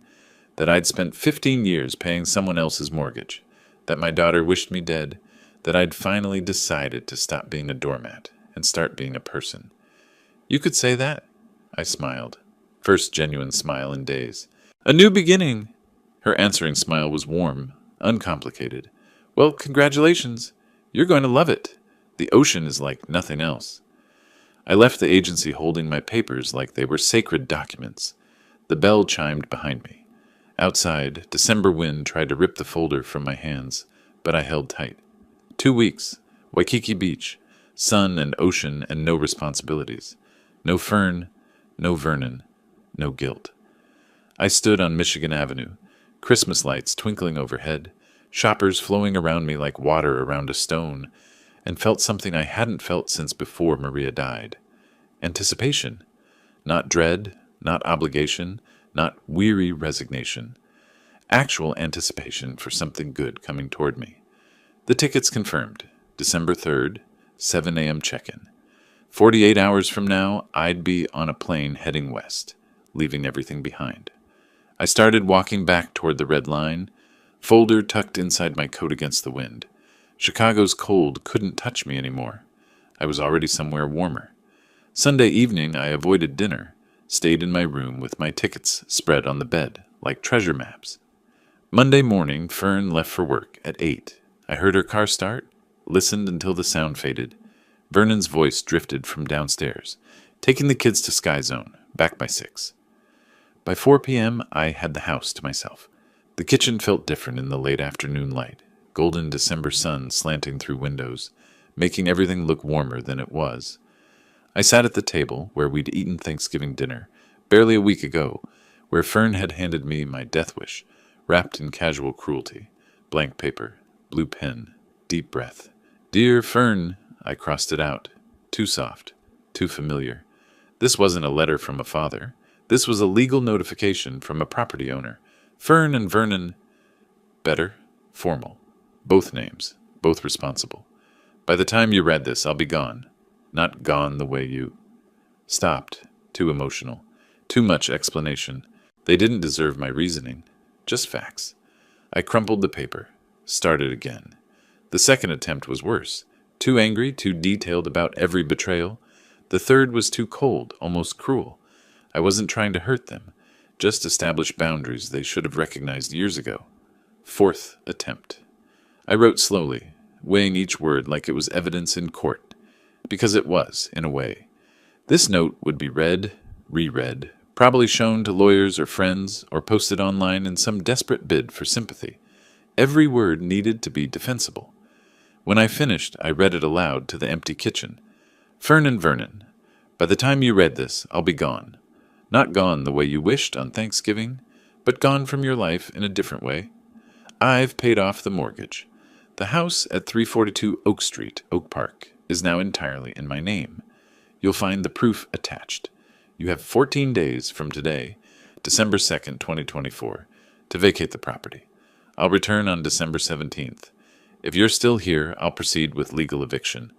that I'd spent 15 years paying someone else's mortgage, that my daughter wished me dead, that I'd finally decided to stop being a doormat and start being a person? You could say that? I smiled. First genuine smile in days. A new beginning. Her answering smile was warm, uncomplicated. Well, congratulations. You're going to love it. The ocean is like nothing else. I left the agency holding my papers like they were sacred documents. The bell chimed behind me. Outside, December wind tried to rip the folder from my hands, but I held tight. 2 weeks, Waikiki Beach, sun and ocean and no responsibilities. No Fern, no Vernon, no guilt. I stood on Michigan Avenue, Christmas lights twinkling overhead, shoppers flowing around me like water around a stone, and felt something I hadn't felt since before Maria died. Anticipation. Not dread, not obligation, not weary resignation. Actual anticipation for something good coming toward me. The tickets confirmed. December 3rd, 7 a.m. check-in. 48 hours from now, I'd be on a plane heading west, leaving everything behind. I started walking back toward the red line, folder tucked inside my coat against the wind. Chicago's cold couldn't touch me anymore. I was already somewhere warmer. Sunday evening, I avoided dinner, stayed in my room with my tickets spread on the bed, like treasure maps. Monday morning, Fern left for work at 8. I heard her car start, listened until the sound faded. Vernon's voice drifted from downstairs, taking the kids to Sky Zone, back by 6. By 4 p.m., I had the house to myself. The kitchen felt different in the late afternoon light, golden December sun slanting through windows, making everything look warmer than it was. I sat at the table where we'd eaten Thanksgiving dinner, barely a week ago, where Fern had handed me my death wish, wrapped in casual cruelty. Blank paper, blue pen, deep breath. Dear Fern, I crossed it out. Too soft, too familiar. This wasn't a letter from a father. This was a legal notification from a property owner. Fern and Vernon. Better, formal. Both names, both responsible. By the time you read this, I'll be gone. Not gone the way you... Stopped. Too emotional. Too much explanation. They didn't deserve my reasoning. Just facts. I crumpled the paper. Started again. The second attempt was worse. Too angry, too detailed about every betrayal. The third was too cold, almost cruel. I wasn't trying to hurt them. Just establish boundaries they should have recognized years ago. Fourth attempt. I wrote slowly, weighing each word like it was evidence in court. Because it was, in a way. This note would be read, reread, probably shown to lawyers or friends, or posted online in some desperate bid for sympathy. Every word needed to be defensible. When I finished, I read it aloud to the empty kitchen. Fern and Vernon, by the time you read this, I'll be gone. Not gone the way you wished on Thanksgiving, but gone from your life in a different way. I've paid off the mortgage. The house at 342 Oak Street, Oak Park, is now entirely in my name. You'll find the proof attached. You have 14 days from today, December 2nd, 2024, to vacate the property. I'll return on December 17th. If you're still here, I'll proceed with legal eviction.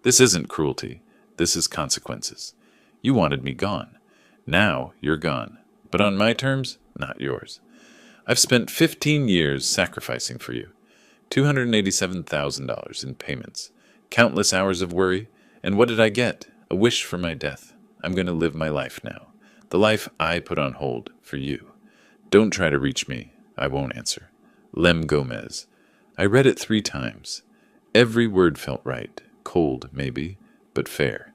This isn't cruelty. This is consequences. You wanted me gone. Now you're gone. But on my terms, not yours. I've spent 15 years sacrificing for you. $287,000 in payments. Countless hours of worry. And what did I get? A wish for my death. I'm going to live my life now. The life I put on hold for you. Don't try to reach me. I won't answer. Lem Gomez. I read it 3 times. Every word felt right. Cold, maybe, but fair.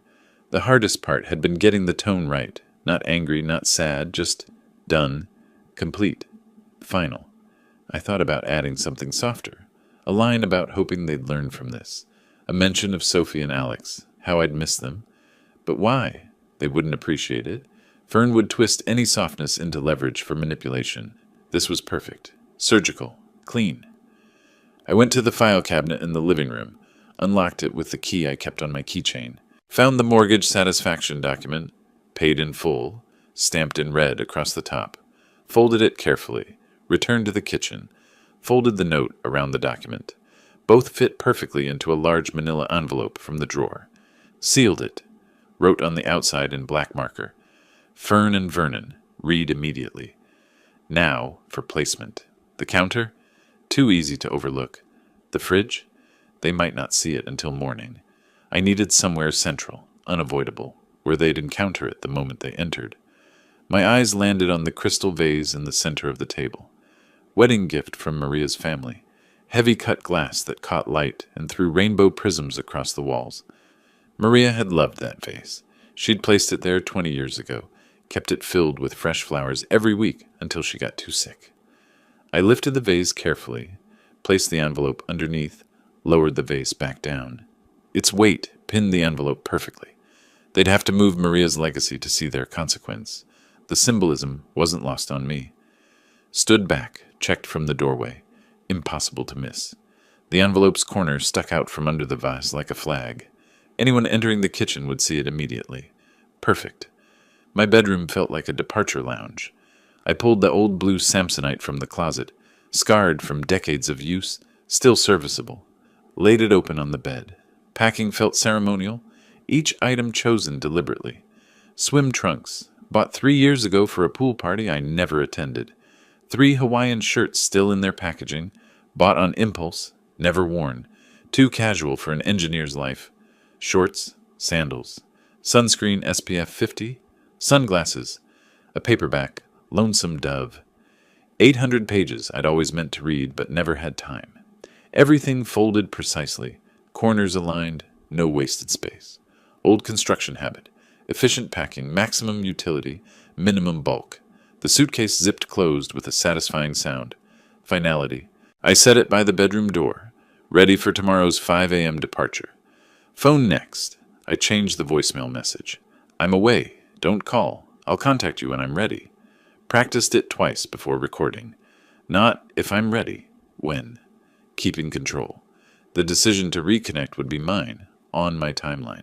The hardest part had been getting the tone right. Not angry, not sad, just done, complete, final. I thought about adding something softer. A line about hoping they'd learn from this. A mention of Sophie and Alex, how I'd miss them. But why? They wouldn't appreciate it. Fern would twist any softness into leverage for manipulation. This was perfect. Surgical. Clean. I went to the file cabinet in the living room, unlocked it with the key I kept on my keychain, found the mortgage satisfaction document, paid in full, stamped in red across the top, folded it carefully, returned to the kitchen, folded the note around the document. Both fit perfectly into a large manila envelope from the drawer. Sealed it, wrote on the outside in black marker, Fern and Vernon, read immediately. Now for placement. The counter? Too easy to overlook. The fridge? They might not see it until morning. I needed somewhere central, unavoidable, where they'd encounter it the moment they entered. My eyes landed on the crystal vase in the center of the table. Wedding gift from Maria's family. Heavy cut glass that caught light and threw rainbow prisms across the walls. Maria had loved that vase. She'd placed it there 20 years ago, kept it filled with fresh flowers every week until she got too sick. I lifted the vase carefully, placed the envelope underneath, lowered the vase back down. Its weight pinned the envelope perfectly. They'd have to move Maria's legacy to see their consequence. The symbolism wasn't lost on me. Stood back, checked from the doorway. Impossible to miss. The envelope's corner stuck out from under the vase like a flag. Anyone entering the kitchen would see it immediately. Perfect. My bedroom felt like a departure lounge. I pulled the old blue Samsonite from the closet, scarred from decades of use, still serviceable. Laid it open on the bed. Packing felt ceremonial, each item chosen deliberately. Swim trunks, bought 3 years ago for a pool party I never attended. 3 Hawaiian shirts still in their packaging, bought on impulse, never worn. Too casual for an engineer's life. Shorts, sandals, sunscreen SPF 50, sunglasses, a paperback, Lonesome Dove. 800 pages I'd always meant to read but never had time. Everything folded precisely, corners aligned, no wasted space. Old construction habit, efficient packing, maximum utility, minimum bulk. The suitcase zipped closed with a satisfying sound. Finality. I set it by the bedroom door, ready for tomorrow's 5 a.m. departure. Phone next. I changed the voicemail message. I'm away. Don't call. I'll contact you when I'm ready. Practiced it twice before recording. Not if I'm ready. When. Keeping control. The decision to reconnect would be mine, on my timeline.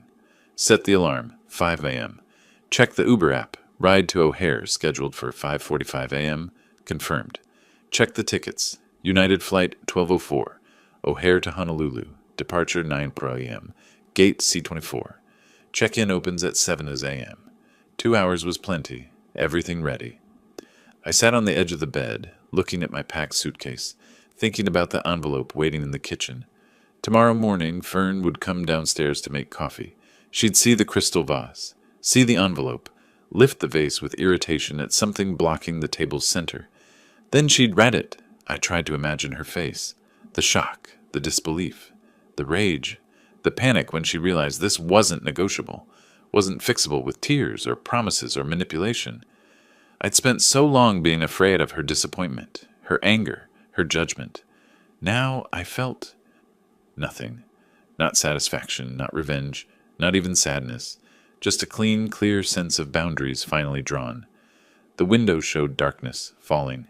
Set the alarm, 5 a.m. Check the Uber app. Ride to O'Hare scheduled for 5:45 a.m. Confirmed. Check the tickets. United Flight 1204. O'Hare to Honolulu. Departure 9 p.m. Gate C24. Check-in opens at 7 a.m. 2 hours was plenty. Everything ready. I sat on the edge of the bed, looking at my packed suitcase, thinking about the envelope waiting in the kitchen. Tomorrow morning, Fern would come downstairs to make coffee. She'd see the crystal vase, see the envelope, lift the vase with irritation at something blocking the table's center. Then she'd read it. I tried to imagine her face. The shock, the disbelief, the rage, the panic when she realized this wasn't negotiable, wasn't fixable with tears or promises or manipulation. I'd spent so long being afraid of her disappointment, her anger, her judgment. Now I felt nothing. Not satisfaction, not revenge, not even sadness. Just a clean, clear sense of boundaries finally drawn. The window showed darkness, falling.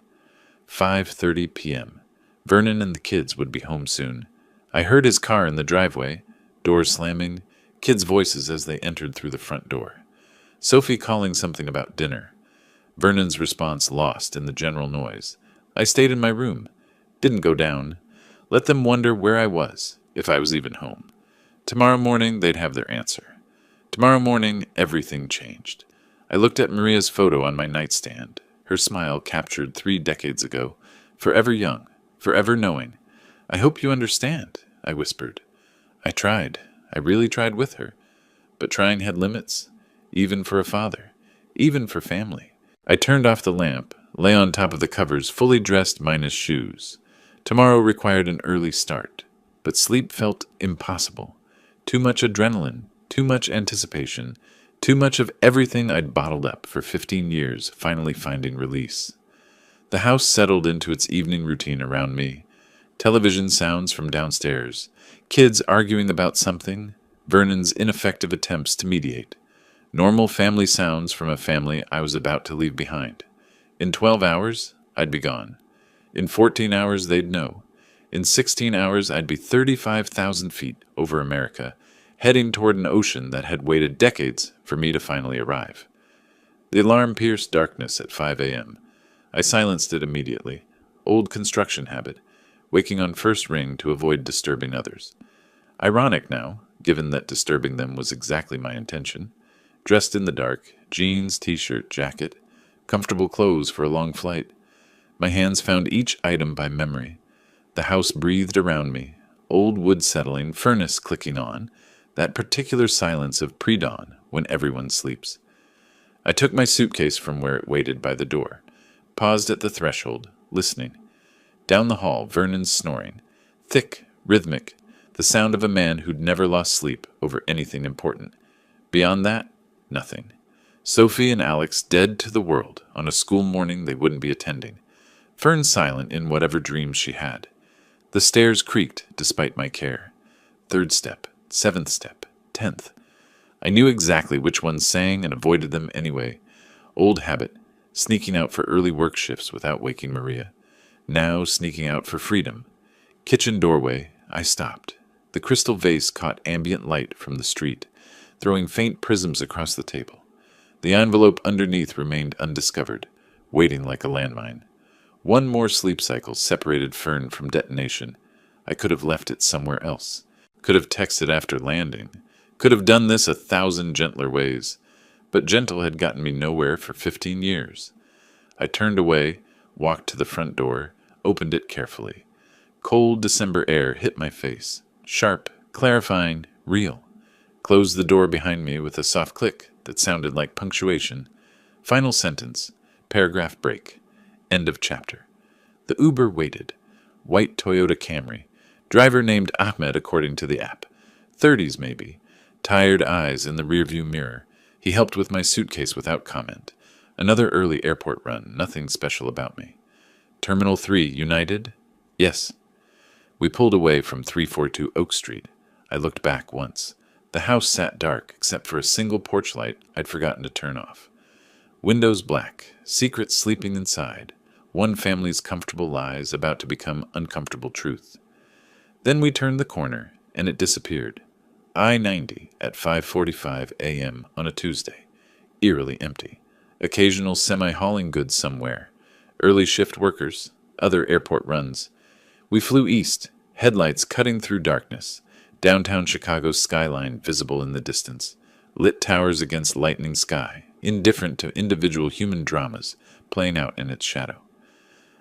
5:30 p.m. Vernon and the kids would be home soon. I heard his car in the driveway, doors slamming, kids' voices as they entered through the front door. Sophie calling something about dinner. Vernon's response lost in the general noise. I stayed in my room. Didn't go down. Let them wonder where I was, if I was even home. Tomorrow morning, they'd have their answer. Tomorrow morning, everything changed. I looked at Maria's photo on my nightstand, her smile captured 3 decades ago, forever young, forever knowing. I hope you understand, I whispered. I tried. I really tried with her. But trying had limits, even for a father, even for family. I turned off the lamp, lay on top of the covers, fully dressed minus shoes. Tomorrow required an early start, but sleep felt impossible. Too much adrenaline, too much anticipation, too much of everything I'd bottled up for 15 years finally finding release. The house settled into its evening routine around me. Television sounds from downstairs, kids arguing about something, Vernon's ineffective attempts to mediate. Normal family sounds from a family I was about to leave behind. In 12 hours, I'd be gone. In 14 hours, they'd know. In 16 hours, I'd be 35,000 feet over America, heading toward an ocean that had waited decades for me to finally arrive. The alarm pierced darkness at 5 a.m. I silenced it immediately. Old construction habit, waking on first ring to avoid disturbing others. Ironic now, given that disturbing them was exactly my intention. Dressed in the dark, jeans, t-shirt, jacket, comfortable clothes for a long flight. My hands found each item by memory. The house breathed around me, old wood settling, furnace clicking on, that particular silence of pre-dawn when everyone sleeps. I took my suitcase from where it waited by the door, paused at the threshold, listening. Down the hall, Vernon's snoring, thick, rhythmic, the sound of a man who'd never lost sleep over anything important. Beyond that, nothing. Sophie and Alex dead to the world on a school morning they wouldn't be attending. Fern silent in whatever dreams she had. The stairs creaked despite my care. 3rd step, 7th step, 10th. I knew exactly which ones sang and avoided them anyway. Old habit, sneaking out for early work shifts without waking Maria. Now sneaking out for freedom. Kitchen doorway, I stopped. The crystal vase caught ambient light from the street, throwing faint prisms across the table. The envelope underneath remained undiscovered, waiting like a landmine. One more sleep cycle separated Fern from detonation. I could have left it somewhere else. Could have texted after landing. Could have done this 1,000 gentler ways. But gentle had gotten me nowhere for 15 years. I turned away, walked to the front door, opened it carefully. Cold December air hit my face. Sharp, clarifying, real. Closed the door behind me with a soft click that sounded like punctuation. Final sentence. Paragraph break. End of chapter. The Uber waited. White Toyota Camry. Driver named Ahmed according to the app. 30s maybe. Tired eyes in the rearview mirror. He helped with my suitcase without comment. Another early airport run, nothing special about me. Terminal 3, United? Yes. We pulled away from 342 Oak Street. I looked back once. The house sat dark, except for a single porch light I'd forgotten to turn off. Windows black, secrets sleeping inside. One family's comfortable lies about to become uncomfortable truth. Then we turned the corner, and it disappeared. I-90 at 5:45 a.m. on a Tuesday. Eerily empty. Occasional semi-hauling goods somewhere. Early shift workers. Other airport runs. We flew east, headlights cutting through darkness. Downtown Chicago's skyline visible in the distance. Lit towers against lightning sky, indifferent to individual human dramas playing out in its shadow.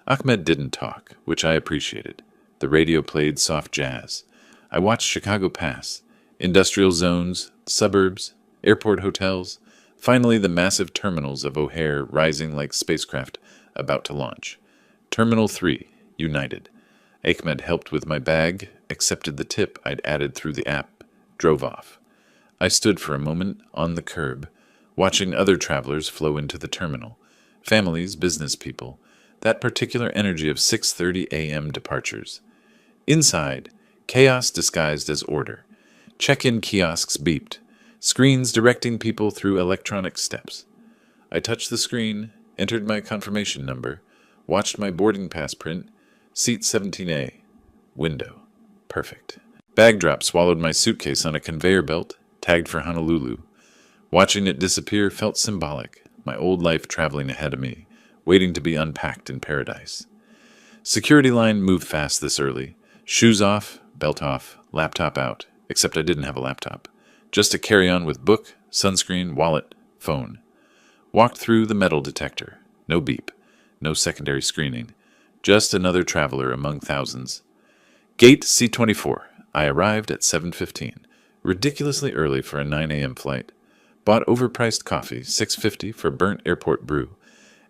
Ahmed didn't talk, which I appreciated. The radio played soft jazz. I watched Chicago pass. Industrial zones, suburbs, airport hotels, finally the massive terminals of O'Hare rising like spacecraft about to launch. Terminal 3, United. Ahmed helped with my bag, accepted the tip I'd added through the app, drove off. I stood for a moment on the curb, watching other travelers flow into the terminal. Families, business people, that particular energy of 6:30 a.m. departures. Inside, chaos disguised as order. Check-in kiosks beeped, screens directing people through electronic steps. I touched the screen, entered my confirmation number, watched my boarding pass print, seat 17A, window. Perfect. Bag drop swallowed my suitcase on a conveyor belt, tagged for Honolulu. Watching it disappear felt symbolic, my old life traveling ahead of me, waiting to be unpacked in paradise. Security line moved fast this early. Shoes off, belt off, laptop out, except I didn't have a laptop. Just a carry-on with book, sunscreen, wallet, phone. Walked through the metal detector. No beep. No secondary screening. Just another traveler among thousands. Gate C-24. I arrived at 7:15. Ridiculously early for a 9 a.m. flight. Bought overpriced coffee, $6.50 for burnt airport brew,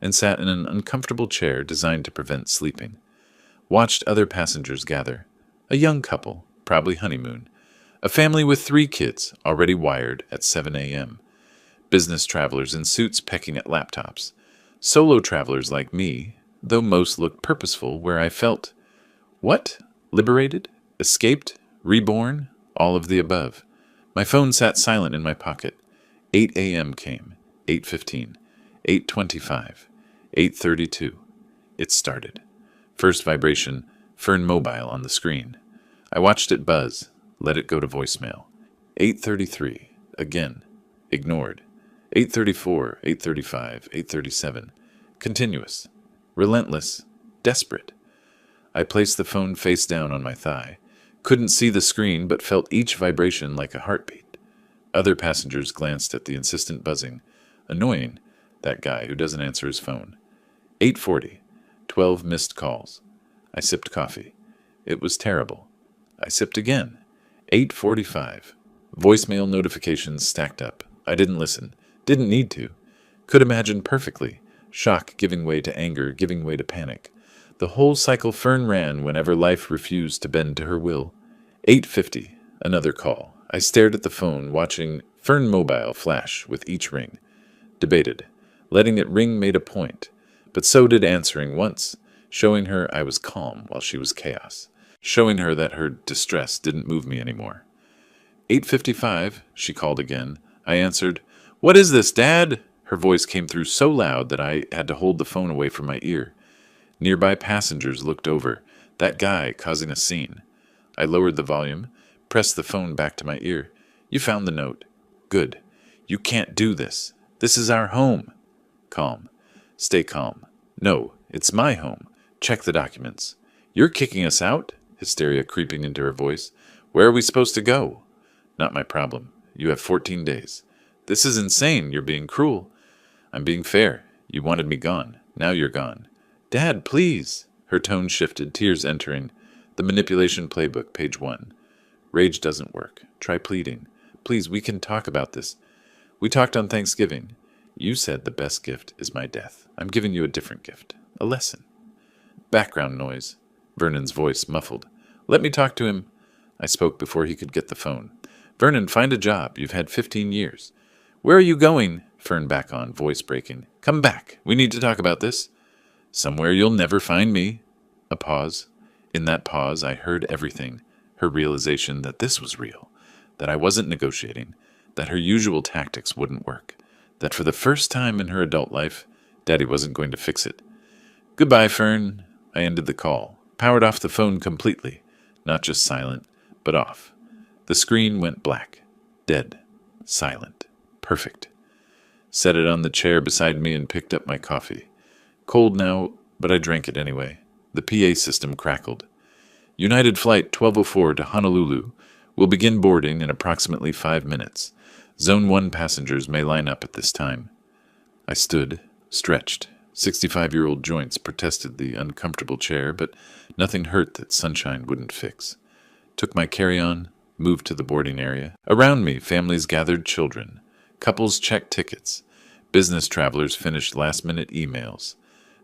and sat in an uncomfortable chair designed to prevent sleeping. Watched other passengers gather. A young couple, probably honeymoon. A family with 3 kids, already wired at 7 a.m. Business travelers in suits pecking at laptops. Solo travelers like me, though most looked purposeful, where I felt, what? Liberated? Escaped? Reborn? All of the above. My phone sat silent in my pocket. 8 a.m. came. 8:15. 8:25. 8:32. It started. First vibration, Fern Mobile on the screen. I watched it buzz, let it go to voicemail. 8:33. Again. Ignored. 8:34. 8:35. 8:37. Continuous. Relentless. Desperate. I placed the phone face down on my thigh. Couldn't see the screen, but felt each vibration like a heartbeat. Other passengers glanced at the insistent buzzing. Annoying, that guy who doesn't answer his phone. 8:40. 12 missed calls. I sipped coffee. It was terrible. I sipped again. 8:45. Voicemail notifications stacked up. I didn't listen. Didn't need to. Could imagine perfectly. Shock giving way to anger, giving way to panic. The whole cycle Fern ran whenever life refused to bend to her will. 8:50. Another call. I stared at the phone, watching Fern Mobile flash with each ring. Debated. Letting it ring made a point, but so did answering once, showing her I was calm while she was chaos, showing her that her distress didn't move me anymore. 8:55, she called again. I answered, "What is this, Dad?" Her voice came through so loud that I had to hold the phone away from my ear. Nearby passengers looked over, that guy causing a scene. I lowered the volume, pressed the phone back to my ear. "You found the note. Good. You can't do this. This is our home." Calm. Stay calm. "No, it's my home. Check the documents." "You're kicking us out?" Hysteria creeping into her voice. "Where are we supposed to go?" "Not my problem. You have 14 days. "This is insane. You're being cruel." "I'm being fair. You wanted me gone. Now you're gone." "Dad, please." Her tone shifted, tears entering. The manipulation playbook, page 1. Rage doesn't work. Try pleading. "Please, we can talk about this. We talked on Thanksgiving. You said the best gift is my death. I'm giving you a different gift. A lesson." Background noise. Vernon's voice muffled. "Let me talk to him." I spoke before he could get the phone. "Vernon, find a job. You've had 15 years. "Where are you going?" Fern back on, voice breaking. "Come back. We need to talk about this." "Somewhere you'll never find me." A pause. In that pause, I heard everything. Her realization that this was real, that I wasn't negotiating, that her usual tactics wouldn't work, that for the first time in her adult life, Daddy wasn't going to fix it. "Goodbye, Fern." I ended the call, powered off the phone completely, not just silent, but off. The screen went black, dead, silent, perfect. Set it on the chair beside me and picked up my coffee. Cold now, but I drank it anyway. The PA system crackled. "United Flight 1204 to Honolulu will begin boarding in approximately 5 minutes. Zone 1 passengers may line up at this time." I stood, stretched. 65-year-old joints protested the uncomfortable chair, but nothing hurt that sunshine wouldn't fix. Took my carry-on, moved to the boarding area. Around me, families gathered children. Couples checked tickets. Business travelers finished last-minute emails.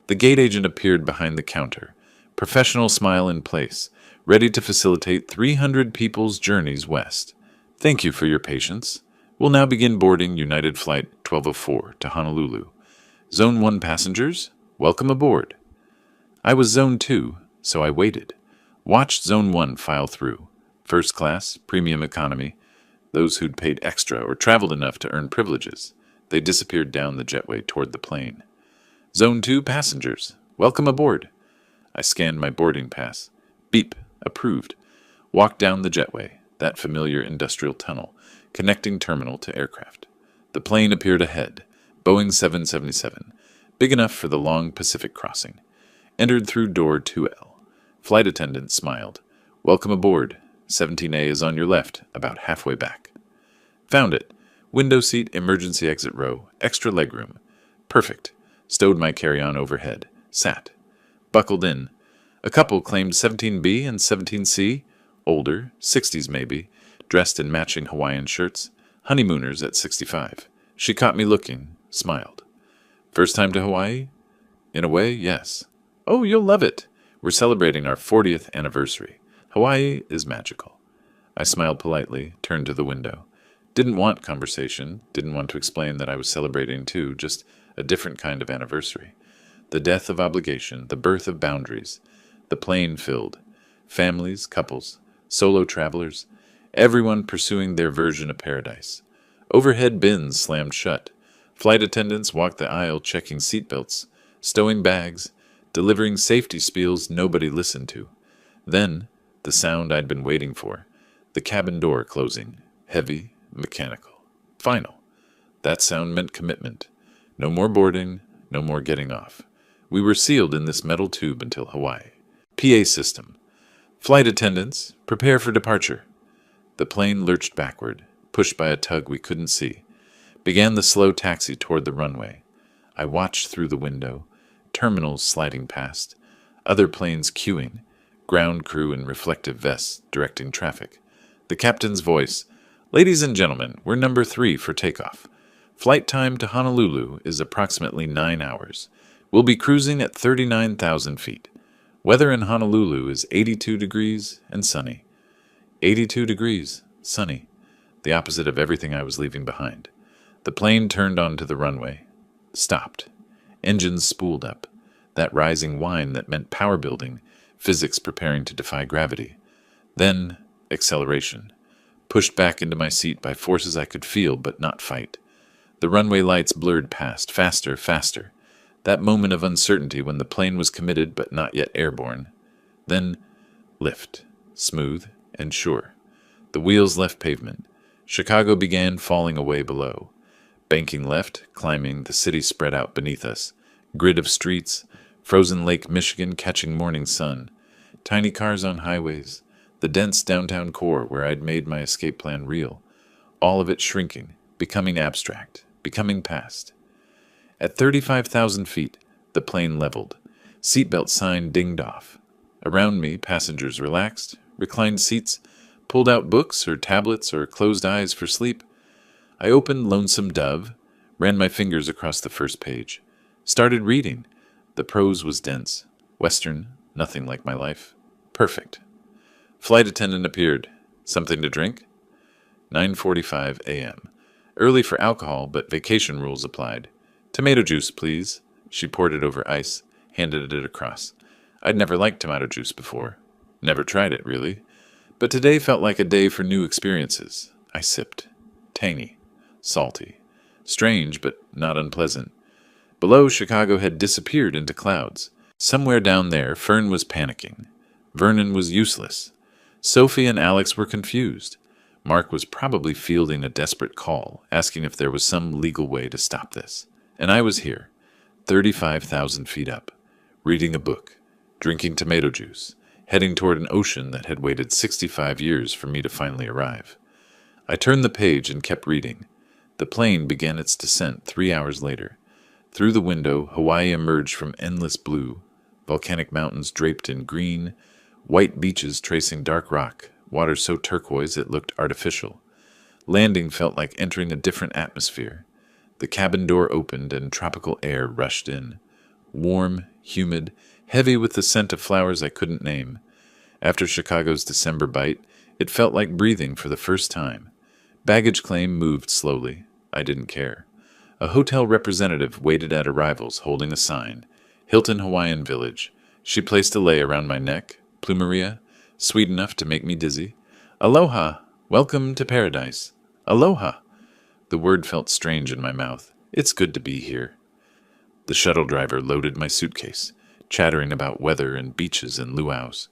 The gate agent appeared behind the counter, professional smile in place, ready to facilitate 300 people's journeys west. "Thank you for your patience. We'll now begin boarding United Flight 1204 to Honolulu. Zone 1 passengers, welcome aboard." I was Zone 2, so I waited. Watched Zone 1 file through. First class, premium economy. those who'd paid extra or traveled enough to earn privileges. They disappeared down the jetway toward the plane. Zone 2 passengers. Welcome aboard. I scanned my boarding pass. Beep. Approved. Walked down the jetway, that familiar industrial tunnel, connecting terminal to aircraft. The plane appeared ahead. Boeing 777. Big enough for the long Pacific crossing. Entered through door 2L. Flight attendant smiled. Welcome aboard. 17A is on your left, about halfway back. Found it. Window seat, emergency exit row, extra legroom. Perfect. Stowed my carry-on overhead. Sat. Buckled in. A couple claimed 17B and 17C, older, 60s maybe, dressed in matching Hawaiian shirts, honeymooners at 65. She caught me looking, smiled. First time to Hawaii? In a way, yes. Oh, you'll love it. We're celebrating our 40th anniversary. Hawaii is magical. I smiled politely, turned to the window. Didn't want conversation, didn't want to explain that I was celebrating too, just a different kind of anniversary. The death of obligation, the birth of boundaries. The plane filled. Families, couples, solo travelers, everyone pursuing their version of paradise. Overhead bins slammed shut. Flight attendants walked the aisle checking seatbelts, stowing bags, delivering safety spiels nobody listened to. Then, the sound I'd been waiting for. The cabin door closing. Heavy, mechanical. Final. That sound meant commitment. No more boarding, no more getting off. We were sealed in this metal tube until Hawaii. PA system. Flight attendants, prepare for departure. The plane lurched backward, pushed by a tug we couldn't see. Began the slow taxi toward the runway. I watched through the window, terminals sliding past, other planes queuing, ground crew in reflective vests directing traffic. The captain's voice, "Ladies and gentlemen, we're number 3 for takeoff. Flight time to Honolulu is approximately 9 hours. We'll be cruising at 39,000 feet. Weather in Honolulu is 82 degrees and sunny." 82 degrees, sunny. The opposite of everything I was leaving behind. The plane turned onto the runway. Stopped. Engines spooled up. That rising whine that meant power building, physics preparing to defy gravity. Then, acceleration. Pushed back into my seat by forces I could feel but not fight. The runway lights blurred past, faster, faster. That moment of uncertainty when the plane was committed but not yet airborne. Then, lift. Smooth and sure. The wheels left pavement. Chicago began falling away below. Banking left, climbing, the city spread out beneath us. Grid of streets, frozen Lake Michigan catching morning sun. Tiny cars on highways. The dense downtown core where I'd made my escape plan real. All of it shrinking, becoming abstract, becoming past. At 35,000 feet, the plane leveled. Seatbelt sign dinged off. Around me, passengers relaxed, reclined seats, pulled out books or tablets or closed eyes for sleep. I opened Lonesome Dove, ran my fingers across the first page. Started reading. The prose was dense. Western, nothing like my life. Perfect. Flight attendant appeared. Something to drink? 9:45 a.m. Early for alcohol, but vacation rules applied. Tomato juice, please. She poured it over ice, handed it across. I'd never liked tomato juice before. Never tried it, really. But today felt like a day for new experiences. I sipped. Tangy. Salty. Strange, but not unpleasant. Below, Chicago had disappeared into clouds. Somewhere down there, Fern was panicking. Vernon was useless. Sophie and Alex were confused. Mark was probably fielding a desperate call, asking if there was some legal way to stop this. And I was here, 35,000 feet up, reading a book, drinking tomato juice, heading toward an ocean that had waited 65 years for me to finally arrive. I turned the page and kept reading. The plane began its descent 3 hours later. Through the window, Hawaii emerged from endless blue, volcanic mountains draped in green, white beaches tracing dark rock, water so turquoise it looked artificial. Landing felt like entering a different atmosphere. The cabin door opened and tropical air rushed in. Warm, humid, heavy with the scent of flowers I couldn't name. After Chicago's December bite, it felt like breathing for the first time. Baggage claim moved slowly. I didn't care. A hotel representative waited at arrivals holding a sign. Hilton Hawaiian Village. She placed a lei around my neck. Plumeria, sweet enough to make me dizzy. Aloha! Welcome to paradise. Aloha! The word felt strange in my mouth. It's good to be here. The shuttle driver loaded my suitcase, chattering about weather and beaches and luau's.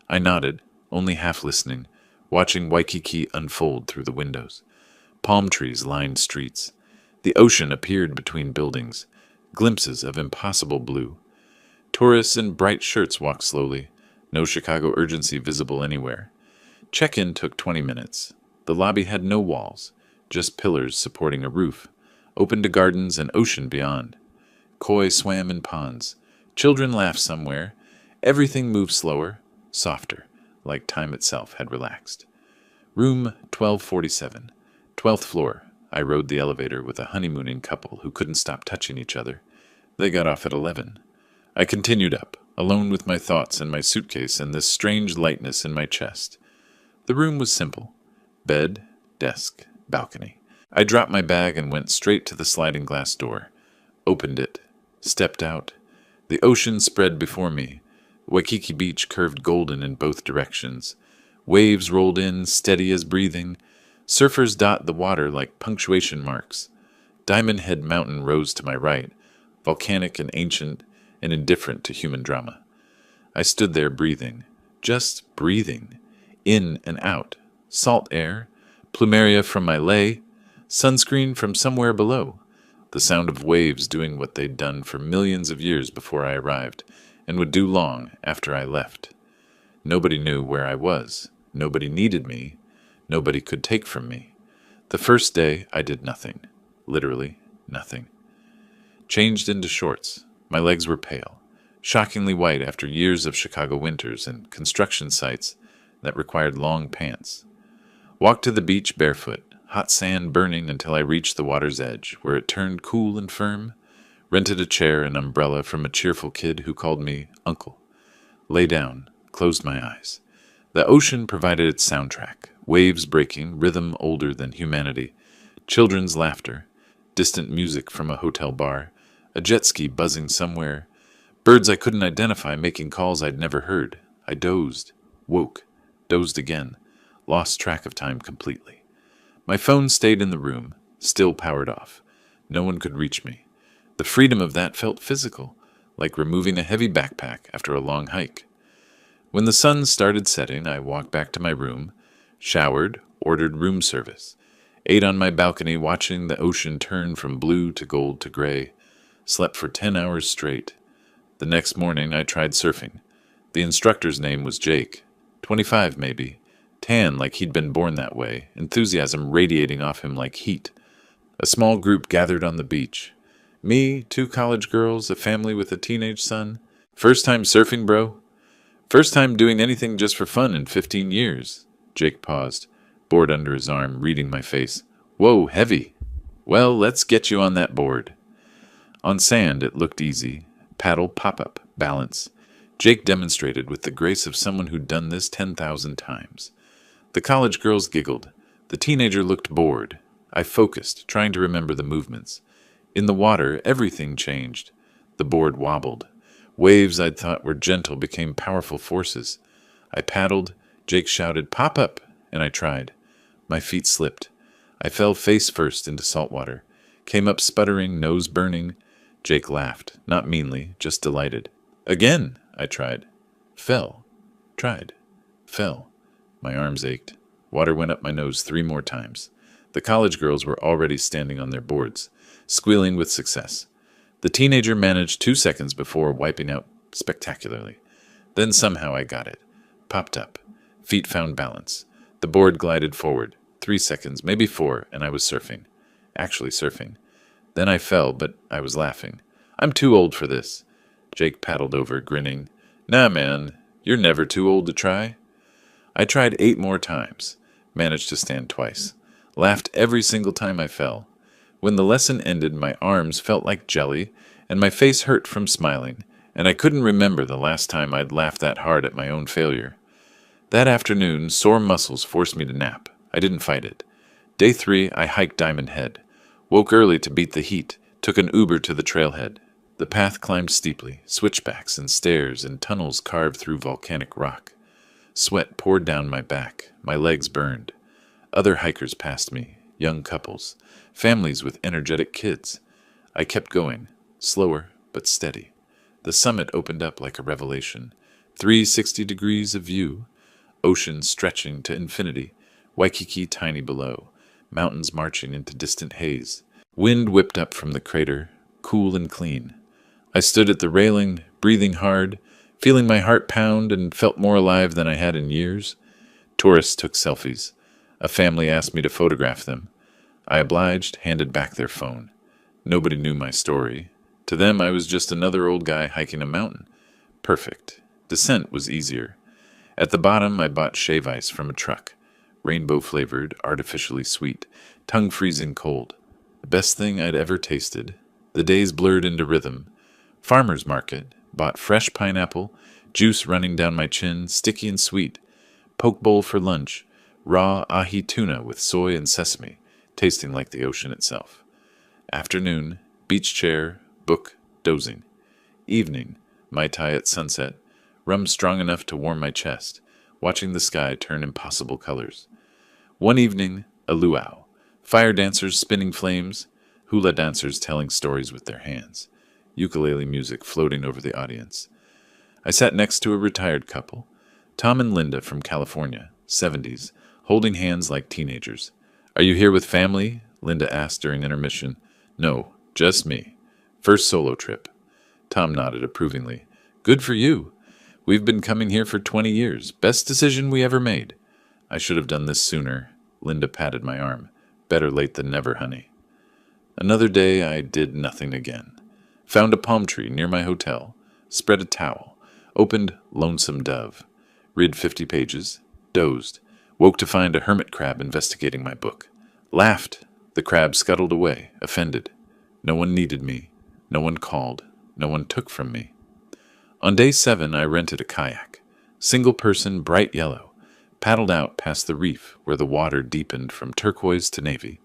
I nodded, only half listening, watching Waikiki unfold through the windows. Palm trees lined streets. The ocean appeared between buildings, glimpses of impossible blue. Tourists in bright shirts walked slowly, no Chicago urgency visible anywhere. Check-in took 20 minutes. The lobby had no walls, just pillars supporting a roof, open to gardens and ocean beyond. Koi swam in ponds. Children laughed somewhere. Everything moved slower, softer, like time itself had relaxed. Room 1247, 12th floor. I rode the elevator with a honeymooning couple who couldn't stop touching each other. They got off at 11. I continued up, alone with my thoughts and my suitcase and this strange lightness in my chest. The room was simple. Bed, desk, balcony. I dropped my bag and went straight to the sliding glass door. Opened it. Stepped out. The ocean spread before me. Waikiki Beach curved golden in both directions. Waves rolled in, steady as breathing. Surfers dot the water like punctuation marks. Diamond Head Mountain rose to my right, volcanic and ancient and indifferent to human drama. I stood there breathing, just breathing, in and out, salt air, plumeria from my lei, sunscreen from somewhere below, the sound of waves doing what they'd done for millions of years before I arrived, and would do long after I left. Nobody knew where I was. Nobody needed me. Nobody could take from me. The first day, I did nothing. Literally nothing. Changed into shorts. My legs were pale, shockingly white after years of Chicago winters and construction sites that required long pants. Walked to the beach barefoot, hot sand burning until I reached the water's edge, where it turned cool and firm. Rented a chair and umbrella from a cheerful kid who called me Uncle. Lay down, closed my eyes. The ocean provided its soundtrack, waves breaking, rhythm older than humanity, children's laughter, distant music from a hotel bar, a jet ski buzzing somewhere, birds I couldn't identify making calls I'd never heard. I dozed, woke, dozed again, lost track of time completely. My phone stayed in the room, still powered off. No one could reach me. The freedom of that felt physical, like removing a heavy backpack after a long hike. When the sun started setting, I walked back to my room, showered, ordered room service, ate on my balcony watching the ocean turn from blue to gold to gray, slept for 10 hours straight. The next morning I tried surfing. The instructor's name was Jake, 25 maybe, tan like he'd been born that way, enthusiasm radiating off him like heat. A small group gathered on the beach. Me, 2 college girls, a family with a teenage son. First time surfing, bro? First time doing anything just for fun in 15 years. Jake paused, board under his arm, reading my face. Whoa, heavy. Well, let's get you on that board. On sand, it looked easy. Paddle, pop-up, balance. Jake demonstrated with the grace of someone who'd done this 10,000 times. The college girls giggled. The teenager looked bored. I focused, trying to remember the movements. In the water, everything changed. The board wobbled. Waves I'd thought were gentle became powerful forces. I paddled. Jake shouted, "Pop up!" and I tried. My feet slipped. I fell face first into salt water. Came up sputtering, nose burning. Jake laughed, not meanly, just delighted. Again, I tried. Fell. Tried. Fell. My arms ached. Water went up my nose 3 more times. The college girls were already standing on their boards, squealing with success. The teenager managed 2 seconds before wiping out spectacularly. Then somehow I got it. Popped up. Feet found balance. The board glided forward. 3 seconds, maybe 4, and I was surfing. Actually surfing. Then I fell, but I was laughing. I'm too old for this. Jake paddled over, grinning. Nah, man, you're never too old to try. I tried 8 more times. Managed to stand twice. Laughed every single time I fell. When the lesson ended, my arms felt like jelly, and my face hurt from smiling, and I couldn't remember the last time I'd laughed that hard at my own failure. That afternoon, sore muscles forced me to nap. I didn't fight it. Day 3, I hiked Diamond Head. Woke early to beat the heat. Took an Uber to the trailhead. The path climbed steeply, switchbacks and stairs and tunnels carved through volcanic rock. Sweat poured down my back. My legs burned. Other hikers passed me. young couples, families with energetic kids. I kept going, slower but steady. The summit opened up like a revelation. 360 degrees of view, ocean stretching to infinity, Waikiki tiny below, mountains marching into distant haze. Wind whipped up from the crater, cool and clean. I stood at the railing, breathing hard, feeling my heart pound, and felt more alive than I had in years. Tourists took selfies. A family asked me to photograph them. I obliged, handed back their phone. Nobody knew my story. To them, I was just another old guy hiking a mountain. Perfect. Descent was easier. At the bottom, I bought shave ice from a truck. Rainbow-flavored, artificially sweet, tongue-freezing cold. The best thing I'd ever tasted. The days blurred into rhythm. Farmer's market. Bought fresh pineapple, juice running down my chin, sticky and sweet. Poke bowl for lunch. Raw ahi tuna with soy and sesame, tasting like the ocean itself. Afternoon, beach chair, book, dozing. Evening, Mai Tai at sunset, rum strong enough to warm my chest, watching the sky turn impossible colors. One evening, a luau, fire dancers spinning flames, hula dancers telling stories with their hands, ukulele music floating over the audience. I sat next to a retired couple, Tom and Linda from California, 70s, holding hands like teenagers. "Are you here with family?" Linda asked during intermission. "No, just me. First solo trip." Tom nodded approvingly. "Good for you. We've been coming here for 20 years. Best decision we ever made." "I should have done this sooner." Linda patted my arm. "Better late than never, honey." Another day I did nothing again. Found a palm tree near my hotel, spread a towel, opened Lonesome Dove, read 50 pages, dozed, woke to find a hermit crab investigating my book. Laughed. The crab scuttled away, offended. No one needed me. No one called. No one took from me. On day 7, I rented a kayak. Single person, bright yellow. Paddled out past the reef where the water deepened from turquoise to navy.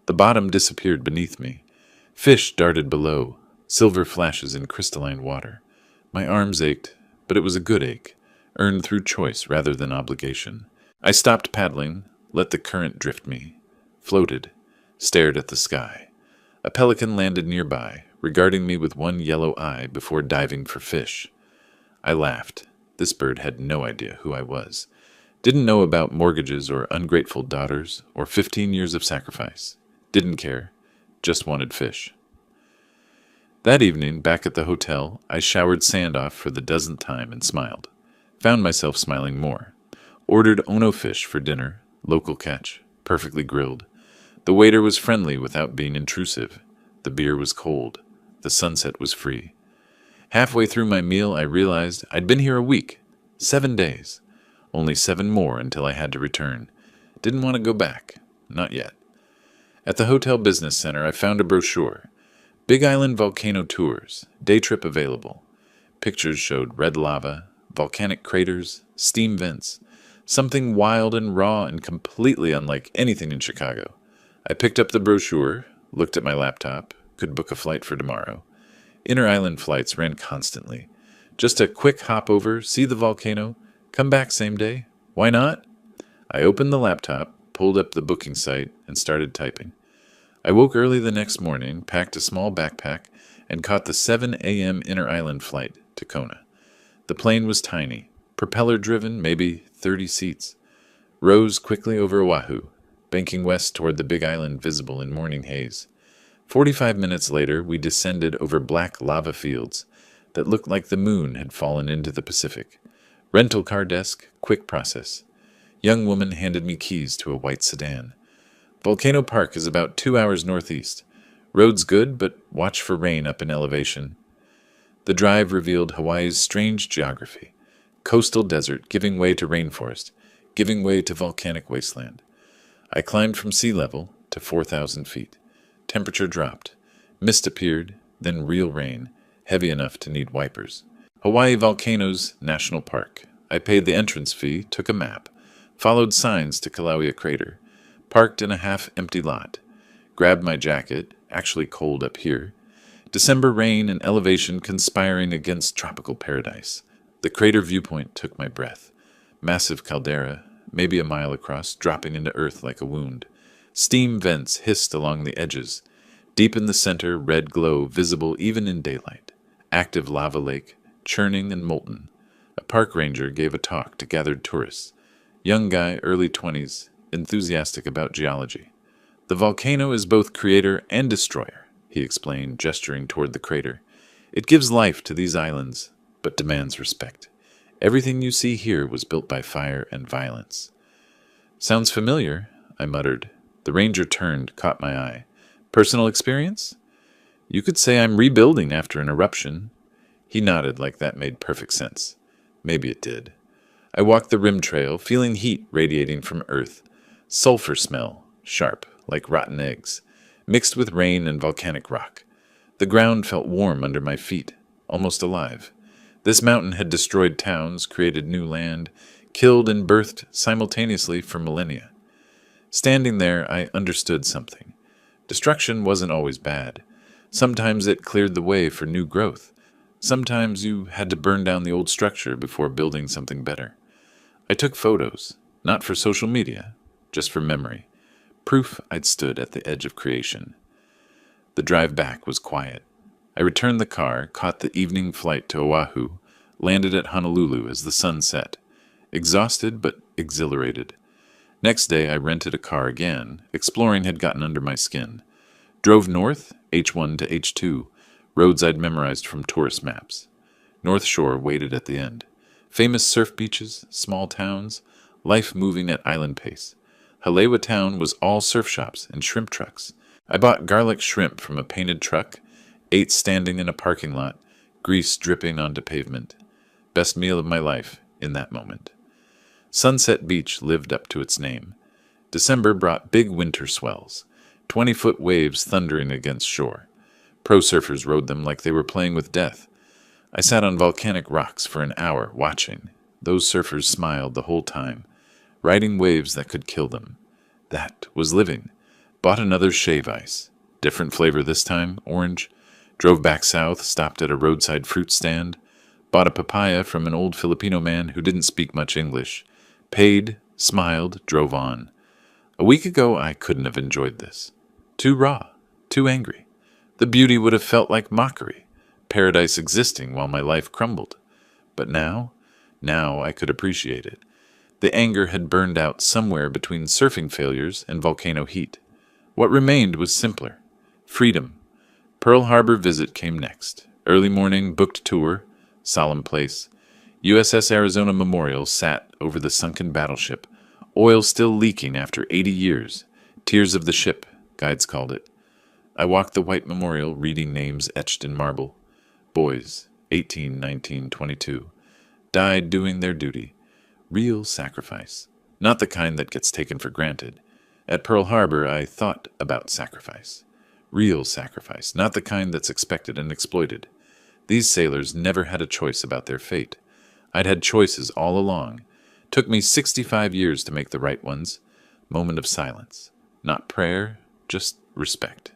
The bottom disappeared beneath me. Fish darted below, silver flashes in crystalline water. My arms ached, but it was a good ache, earned through choice rather than obligation. I stopped paddling, let the current drift me, floated, stared at the sky. A pelican landed nearby, regarding me with one yellow eye before diving for fish. I laughed. This bird had no idea who I was. Didn't know about mortgages or ungrateful daughters or 15 years of sacrifice. Didn't care. Just wanted fish. That evening, back at the hotel, I showered sand off for the dozenth time and smiled. Found myself smiling more. Ordered Ono fish for dinner, local catch, perfectly grilled. The waiter was friendly without being intrusive. The beer was cold. The sunset was free. Halfway through my meal, I realized I'd been here a week. 7 days. Only 7 more until I had to return. Didn't want to go back. Not yet. At the hotel business center, I found a brochure. Big Island Volcano Tours. Day trip available. Pictures showed red lava, volcanic craters, steam vents. Something wild and raw and completely unlike anything in Chicago. I picked up the brochure, looked at my laptop, could book a flight for tomorrow. Inter-island flights ran constantly. Just a quick hop over, see the volcano, come back same day. Why not? I opened the laptop, pulled up the booking site, and started typing. I woke early the next morning, packed a small backpack, and caught the 7 a.m. inter-island flight to Kona. The plane was tiny, propeller-driven, maybe 30 seats. Rose quickly over Oahu, banking west toward the Big Island visible in morning haze. 45 minutes later, we descended over black lava fields that looked like the moon had fallen into the Pacific. Rental car desk, quick process. Young woman handed me keys to a white sedan. Volcano Park is about 2 hours northeast. Road's good, but watch for rain up in elevation. The drive revealed Hawaii's strange geography. Coastal desert giving way to rainforest, giving way to volcanic wasteland. I climbed from sea level to 4,000 feet. Temperature dropped. Mist appeared, then real rain, heavy enough to need wipers. Hawaii Volcanoes National Park. I paid the entrance fee, took a map, followed signs to Kilauea Crater, parked in a half-empty lot, grabbed my jacket, actually cold up here. December rain and elevation conspiring against tropical paradise. The crater viewpoint took my breath. Massive caldera, maybe a mile across, dropping into earth like a wound. Steam vents hissed along the edges. Deep in the center, red glow visible even in daylight. Active lava lake, churning and molten. A park ranger gave a talk to gathered tourists. Young guy, early 20s, enthusiastic about geology. The volcano is both creator and destroyer, he explained, gesturing toward the crater. It gives life to these islands, but demands respect. Everything you see here was built by fire and violence. Sounds familiar, I muttered. The ranger turned, caught my eye. Personal experience? You could say I'm rebuilding after an eruption. He nodded like that made perfect sense. Maybe it did. I walked the rim trail, feeling heat radiating from Earth. Sulfur smell, sharp, like rotten eggs, mixed with rain and volcanic rock. The ground felt warm under my feet, almost alive. This mountain had destroyed towns, created new land, killed and birthed simultaneously for millennia. Standing there, I understood something. Destruction wasn't always bad. Sometimes it cleared the way for new growth. Sometimes you had to burn down the old structure before building something better. I took photos, not for social media, just for memory. Proof I'd stood at the edge of creation. The drive back was quiet. I returned the car, caught the evening flight to Oahu, landed at Honolulu as the sun set. Exhausted but exhilarated. Next day I rented a car again. Exploring had gotten under my skin. Drove north, H1 to H2, roads I'd memorized from tourist maps. North Shore waited at the end. Famous surf beaches, small towns, life moving at island pace. Halewa town was all surf shops and shrimp trucks. I bought garlic shrimp from a painted truck, ate standing in a parking lot, grease dripping onto pavement. Best meal of my life in that moment. Sunset Beach lived up to its name. December brought big winter swells, 20-foot waves thundering against shore. Pro surfers rode them like they were playing with death. I sat on volcanic rocks for an hour, watching. Those surfers smiled the whole time, riding waves that could kill them. That was living. Bought another shave ice. Different flavor this time, orange. Drove back south, stopped at a roadside fruit stand. Bought a papaya from an old Filipino man who didn't speak much English. Paid, smiled, drove on. A week ago, I couldn't have enjoyed this. Too raw, too angry. The beauty would have felt like mockery, paradise existing while my life crumbled. But now I could appreciate it. The anger had burned out somewhere between surfing failures and volcano heat. What remained was simpler. Freedom. Pearl Harbor visit came next. Early morning, booked tour, solemn place. USS Arizona Memorial sat over the sunken battleship, oil still leaking after 80 years. Tears of the ship, guides called it. I walked the white memorial, reading names etched in marble. Boys, 18, 19, 22. Died doing their duty. Real sacrifice. Not the kind that gets taken for granted. At Pearl Harbor, I thought about sacrifice. Real sacrifice, not the kind that's expected and exploited. These sailors never had a choice about their fate. I'd had choices all along. Took me 65 years to make the right ones. Moment of silence. Not prayer, just respect.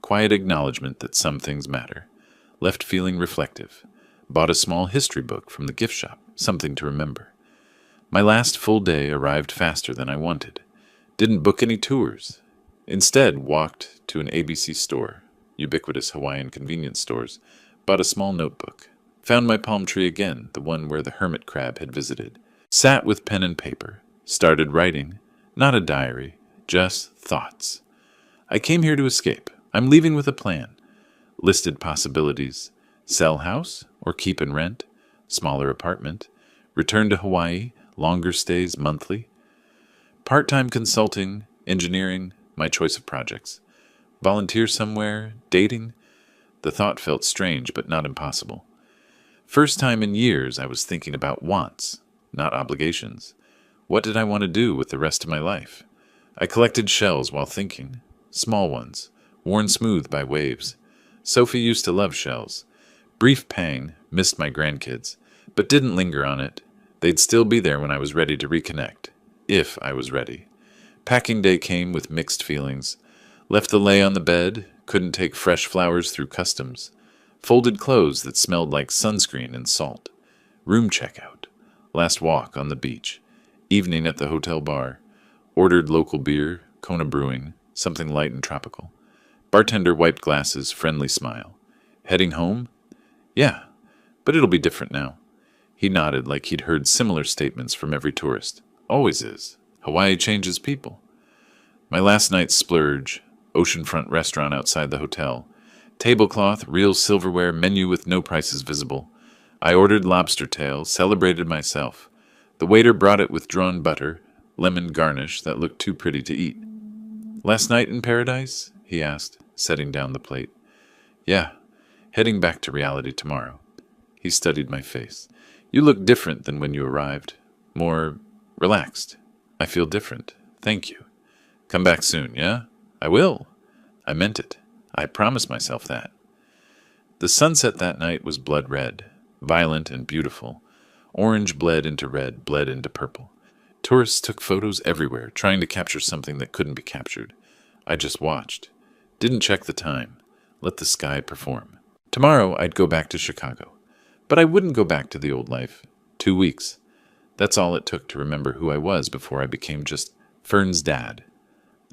Quiet acknowledgement that some things matter. Left feeling reflective. Bought a small history book from the gift shop, something to remember. My last full day arrived faster than I wanted. Didn't book any tours. Instead, walked to an ABC store, ubiquitous Hawaiian convenience stores, bought a small notebook. Found my palm tree again, the one where the hermit crab had visited. Sat with pen and paper. Started writing. Not a diary, just thoughts. I came here to escape. I'm leaving with a plan. Listed possibilities. Sell house or keep and rent. Smaller apartment. Return to Hawaii. Longer stays monthly. Part-time consulting, engineering, my choice of projects. Volunteer somewhere, dating. The thought felt strange but not impossible. First time in years I was thinking about wants, not obligations. What did I want to do with the rest of my life? I collected shells while thinking. Small ones, worn smooth by waves. Sophie used to love shells. Brief pang, missed my grandkids, but didn't linger on it. They'd still be there when I was ready to reconnect. If I was ready. Packing day came with mixed feelings. Left the lei on the bed, couldn't take fresh flowers through customs. Folded clothes that smelled like sunscreen and salt. Room checkout. Last walk on the beach. Evening at the hotel bar. Ordered local beer, Kona Brewing, something light and tropical. Bartender wiped glasses, friendly smile. Heading home? Yeah, but it'll be different now. He nodded like he'd heard similar statements from every tourist. Always is. Hawaii changes people. My last night's splurge, oceanfront restaurant outside the hotel. Tablecloth, real silverware, menu with no prices visible. I ordered lobster tail, celebrated myself. The waiter brought it with drawn butter, lemon garnish that looked too pretty to eat. Last night in paradise? He asked, setting down the plate. Yeah, heading back to reality tomorrow. He studied my face. You look different than when you arrived. More relaxed. I feel different. Thank you. Come back soon, yeah? I will. I meant it. I promised myself that. The sunset that night was blood red, violent and beautiful. Orange bled into red, bled into purple. Tourists took photos everywhere, trying to capture something that couldn't be captured. I just watched. Didn't check the time. Let the sky perform. Tomorrow I'd go back to Chicago. But I wouldn't go back to the old life. 2 weeks. That's all it took to remember who I was before I became just Fern's dad.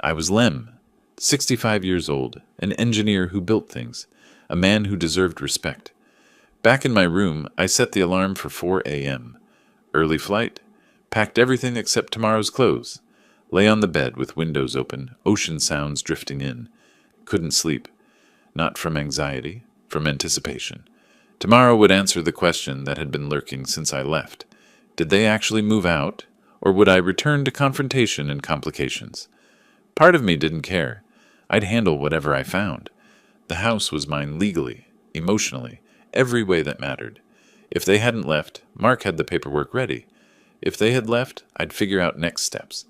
I was Lem, 65 years old, an engineer who built things, a man who deserved respect. Back in my room, I set the alarm for 4 a.m. Early flight. Packed everything except tomorrow's clothes. Lay on the bed with windows open, ocean sounds drifting in. Couldn't sleep. Not from anxiety, from anticipation. Tomorrow would answer the question that had been lurking since I left. Did they actually move out, or would I return to confrontation and complications? Part of me didn't care. I'd handle whatever I found. The house was mine legally, emotionally, every way that mattered. If they hadn't left, Mark had the paperwork ready. If they had left, I'd figure out next steps.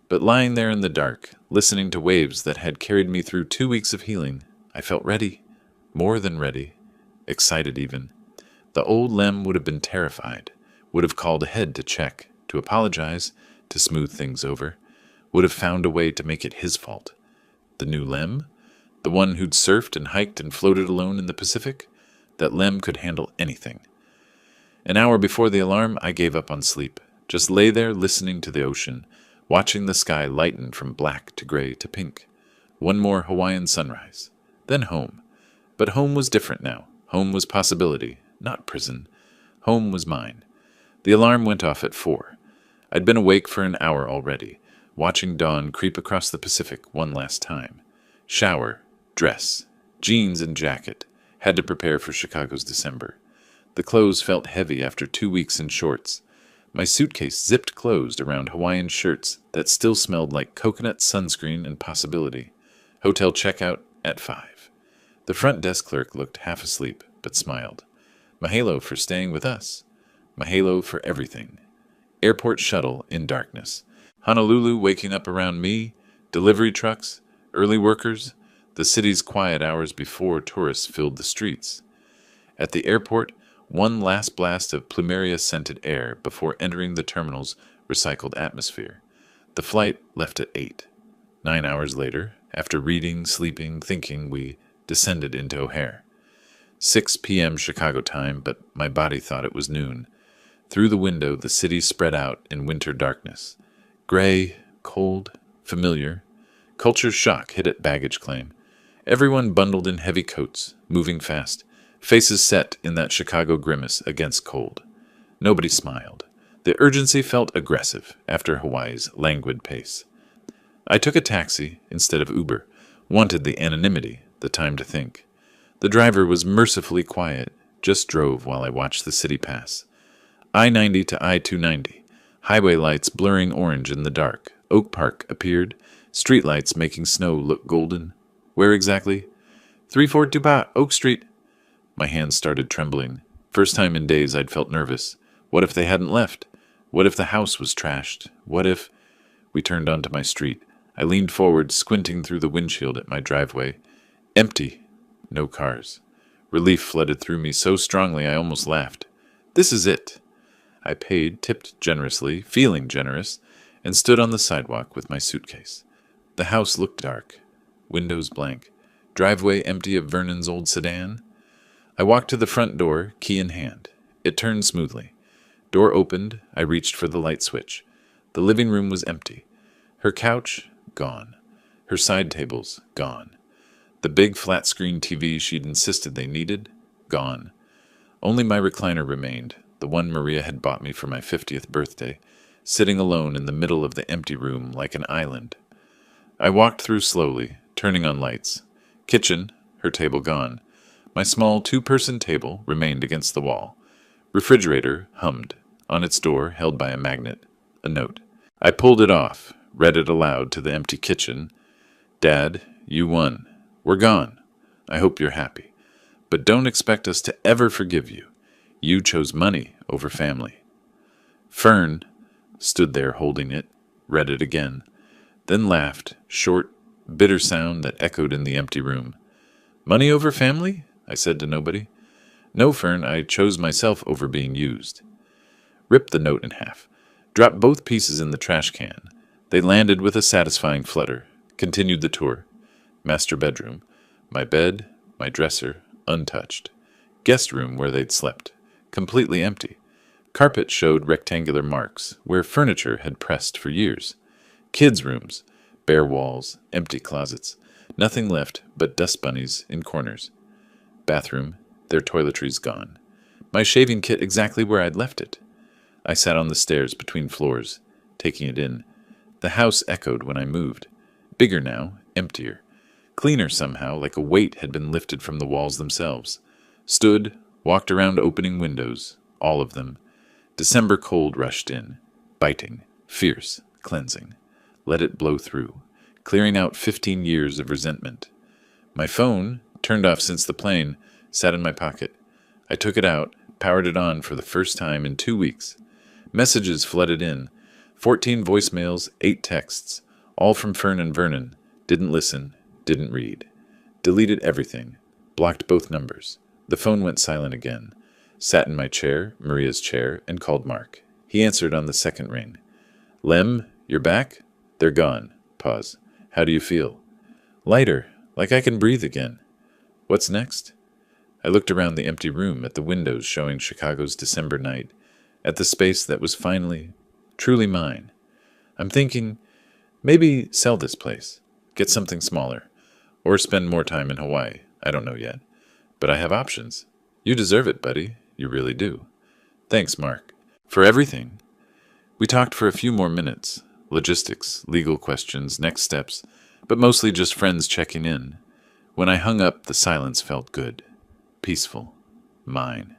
But lying there in the dark, listening to waves that had carried me through 2 weeks of healing, I felt ready. More than ready. Excited even. The old Lem would have been terrified, would have called ahead to check, to apologize, to smooth things over, would have found a way to make it his fault. The new Lem? The one who'd surfed and hiked and floated alone in the Pacific? That Lem could handle anything. An hour before the alarm, I gave up on sleep. Just lay there listening to the ocean, watching the sky lighten from black to gray to pink. One more Hawaiian sunrise. Then home. But home was different now. Home was possibility, not prison. Home was mine. The alarm went off at 4. I'd been awake for an hour already, watching dawn creep across the Pacific one last time. Shower, dress, jeans and jacket. Had to prepare for Chicago's December. The clothes felt heavy after 2 weeks in shorts. My suitcase zipped closed around Hawaiian shirts that still smelled like coconut sunscreen and possibility. Hotel checkout at 5. The front desk clerk looked half asleep, but smiled. Mahalo for staying with us. Mahalo for everything. Airport shuttle in darkness. Honolulu waking up around me. Delivery trucks. Early workers. The city's quiet hours before tourists filled the streets. At the airport, one last blast of plumeria-scented air before entering the terminal's recycled atmosphere. The flight left at 8. 9 hours later, after reading, sleeping, thinking, we descended into O'Hare. 6 p.m. Chicago time, but my body thought it was noon. Through the window, the city spread out in winter darkness. Gray, cold, familiar. Culture shock hit at baggage claim. Everyone bundled in heavy coats, moving fast, faces set in that Chicago grimace against cold. Nobody smiled. The urgency felt aggressive after Hawaii's languid pace. I took a taxi instead of Uber, wanted the anonymity, the time to think. The driver was mercifully quiet, just drove while I watched the city pass. I-90 to I-290, highway lights blurring orange in the dark. Oak Park appeared, streetlights making snow look golden. Where exactly? 342 Oak Street. My hands started trembling. First time in days I'd felt nervous. What if they hadn't left? What if the house was trashed? What if... We turned onto my street. I leaned forward, squinting through the windshield at my driveway. Empty. No cars. Relief flooded through me so strongly I almost laughed. This is it. I paid, tipped generously, feeling generous, and stood on the sidewalk with my suitcase. The house looked dark. Windows blank. Driveway empty of Vernon's old sedan. I walked to the front door, key in hand. It turned smoothly. Door opened. I reached for the light switch. The living room was empty. Her couch, gone. Her side tables, gone. The big flat-screen TV she'd insisted they needed, gone. Only my recliner remained, the one Maria had bought me for my 50th birthday, sitting alone in the middle of the empty room like an island. I walked through slowly, turning on lights. Kitchen, her table gone. My small two-person table remained against the wall. Refrigerator hummed. On its door, held by a magnet, a note. I pulled it off, read it aloud to the empty kitchen. Dad, you won. We're gone. I hope you're happy. But don't expect us to ever forgive you. You chose money over family. Fern stood there holding it, read it again, then laughed, short, bitter sound that echoed in the empty room. Money over family? I said to nobody. No, Fern, I chose myself over being used. Ripped the note in half. Dropped both pieces in the trash can. They landed with a satisfying flutter. Continued the tour. Master bedroom. My bed, my dresser, untouched. Guest room where they'd slept. Completely empty. Carpet showed rectangular marks, where furniture had pressed for years. Kids' rooms. Bare walls, empty closets. Nothing left but dust bunnies in corners. Bathroom. Their toiletries gone. My shaving kit exactly where I'd left it. I sat on the stairs between floors, taking it in. The house echoed when I moved. Bigger now, emptier. Cleaner somehow, like a weight had been lifted from the walls themselves. Stood, walked around opening windows, all of them. December cold rushed in, biting, fierce, cleansing. Let it blow through, clearing out 15 years of resentment. My phone, turned off since the plane, sat in my pocket. I took it out, powered it on for the first time in 2 weeks. Messages flooded in. 14 voicemails, 8 texts, all from Fern and Vernon. Didn't listen, didn't read. Deleted everything. Blocked both numbers. The phone went silent again. Sat in my chair, Maria's chair, and called Mark. He answered on the second ring. Lem, you're back? They're gone. Pause. How do you feel? Lighter, like I can breathe again. What's next? I looked around the empty room at the windows showing Chicago's December night, at the space that was finally, truly mine. I'm thinking, maybe sell this place, get something smaller, or spend more time in Hawaii. I don't know yet. But I have options. You deserve it, buddy. You really do. Thanks, Mark. For everything. We talked for a few more minutes. Logistics, legal questions, next steps, but mostly just friends checking in. When I hung up, the silence felt good. Peaceful. Mine.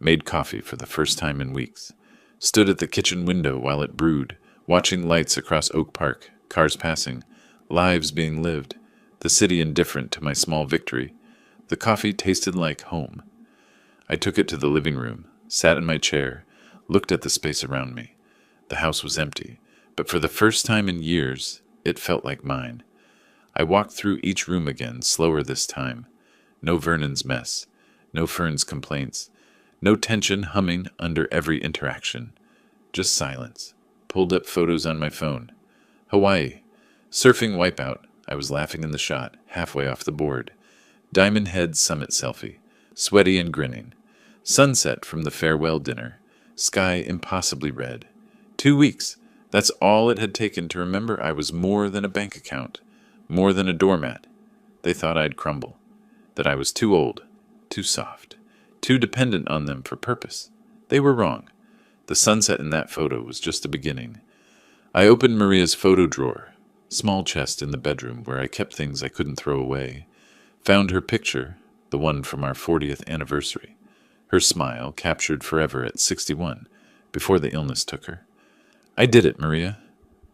Made coffee for the first time in weeks. Stood at the kitchen window while it brewed, watching lights across Oak Park, cars passing, lives being lived, the city indifferent to my small victory. The coffee tasted like home. I took it to the living room, sat in my chair, looked at the space around me. The house was empty, but for the first time in years, it felt like mine. I walked through each room again, slower this time. No Vernon's mess. No Fern's complaints. No tension humming under every interaction. Just silence. Pulled up photos on my phone. Hawaii. Surfing wipeout. I was laughing in the shot, halfway off the board. Diamond Head summit selfie. Sweaty and grinning. Sunset from the farewell dinner. Sky impossibly red. 2 weeks. That's all it had taken to remember I was more than a bank account. More than a doormat. They thought I'd crumble. That I was too old. Too soft. Too dependent on them for purpose. They were wrong. The sunset in that photo was just the beginning. I opened Maria's photo drawer, small chest in the bedroom where I kept things I couldn't throw away. Found her picture, the one from our 40th anniversary. Her smile, captured forever at 61, before the illness took her. I did it, Maria.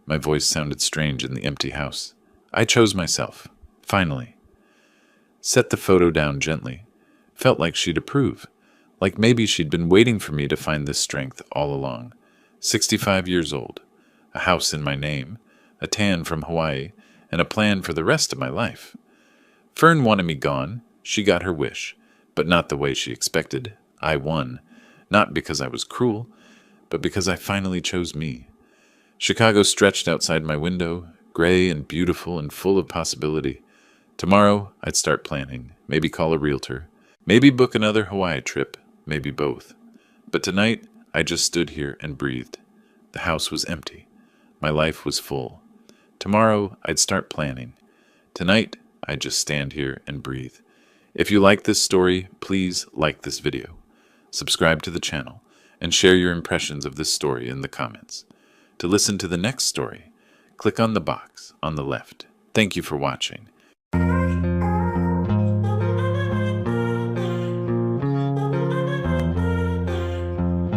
My voice sounded strange in the empty house. I chose myself. Finally. Set the photo down gently. Felt like she'd approve. Like maybe she'd been waiting for me to find this strength all along. 65 years old. A house in my name. A tan from Hawaii. And a plan for the rest of my life. Fern wanted me gone. She got her wish. But not the way she expected. I won. Not because I was cruel, but because I finally chose me. Chicago stretched outside my window, gray and beautiful and full of possibility. Tomorrow, I'd start planning, maybe call a realtor, maybe book another Hawaii trip, maybe both. But tonight, I just stood here and breathed. The house was empty. My life was full. Tomorrow, I'd start planning. Tonight, I just stand here and breathe. If you like this story, please like this video, subscribe to the channel, and share your impressions of this story in the comments. To listen to the next story, click on the box on the left. Thank you for watching,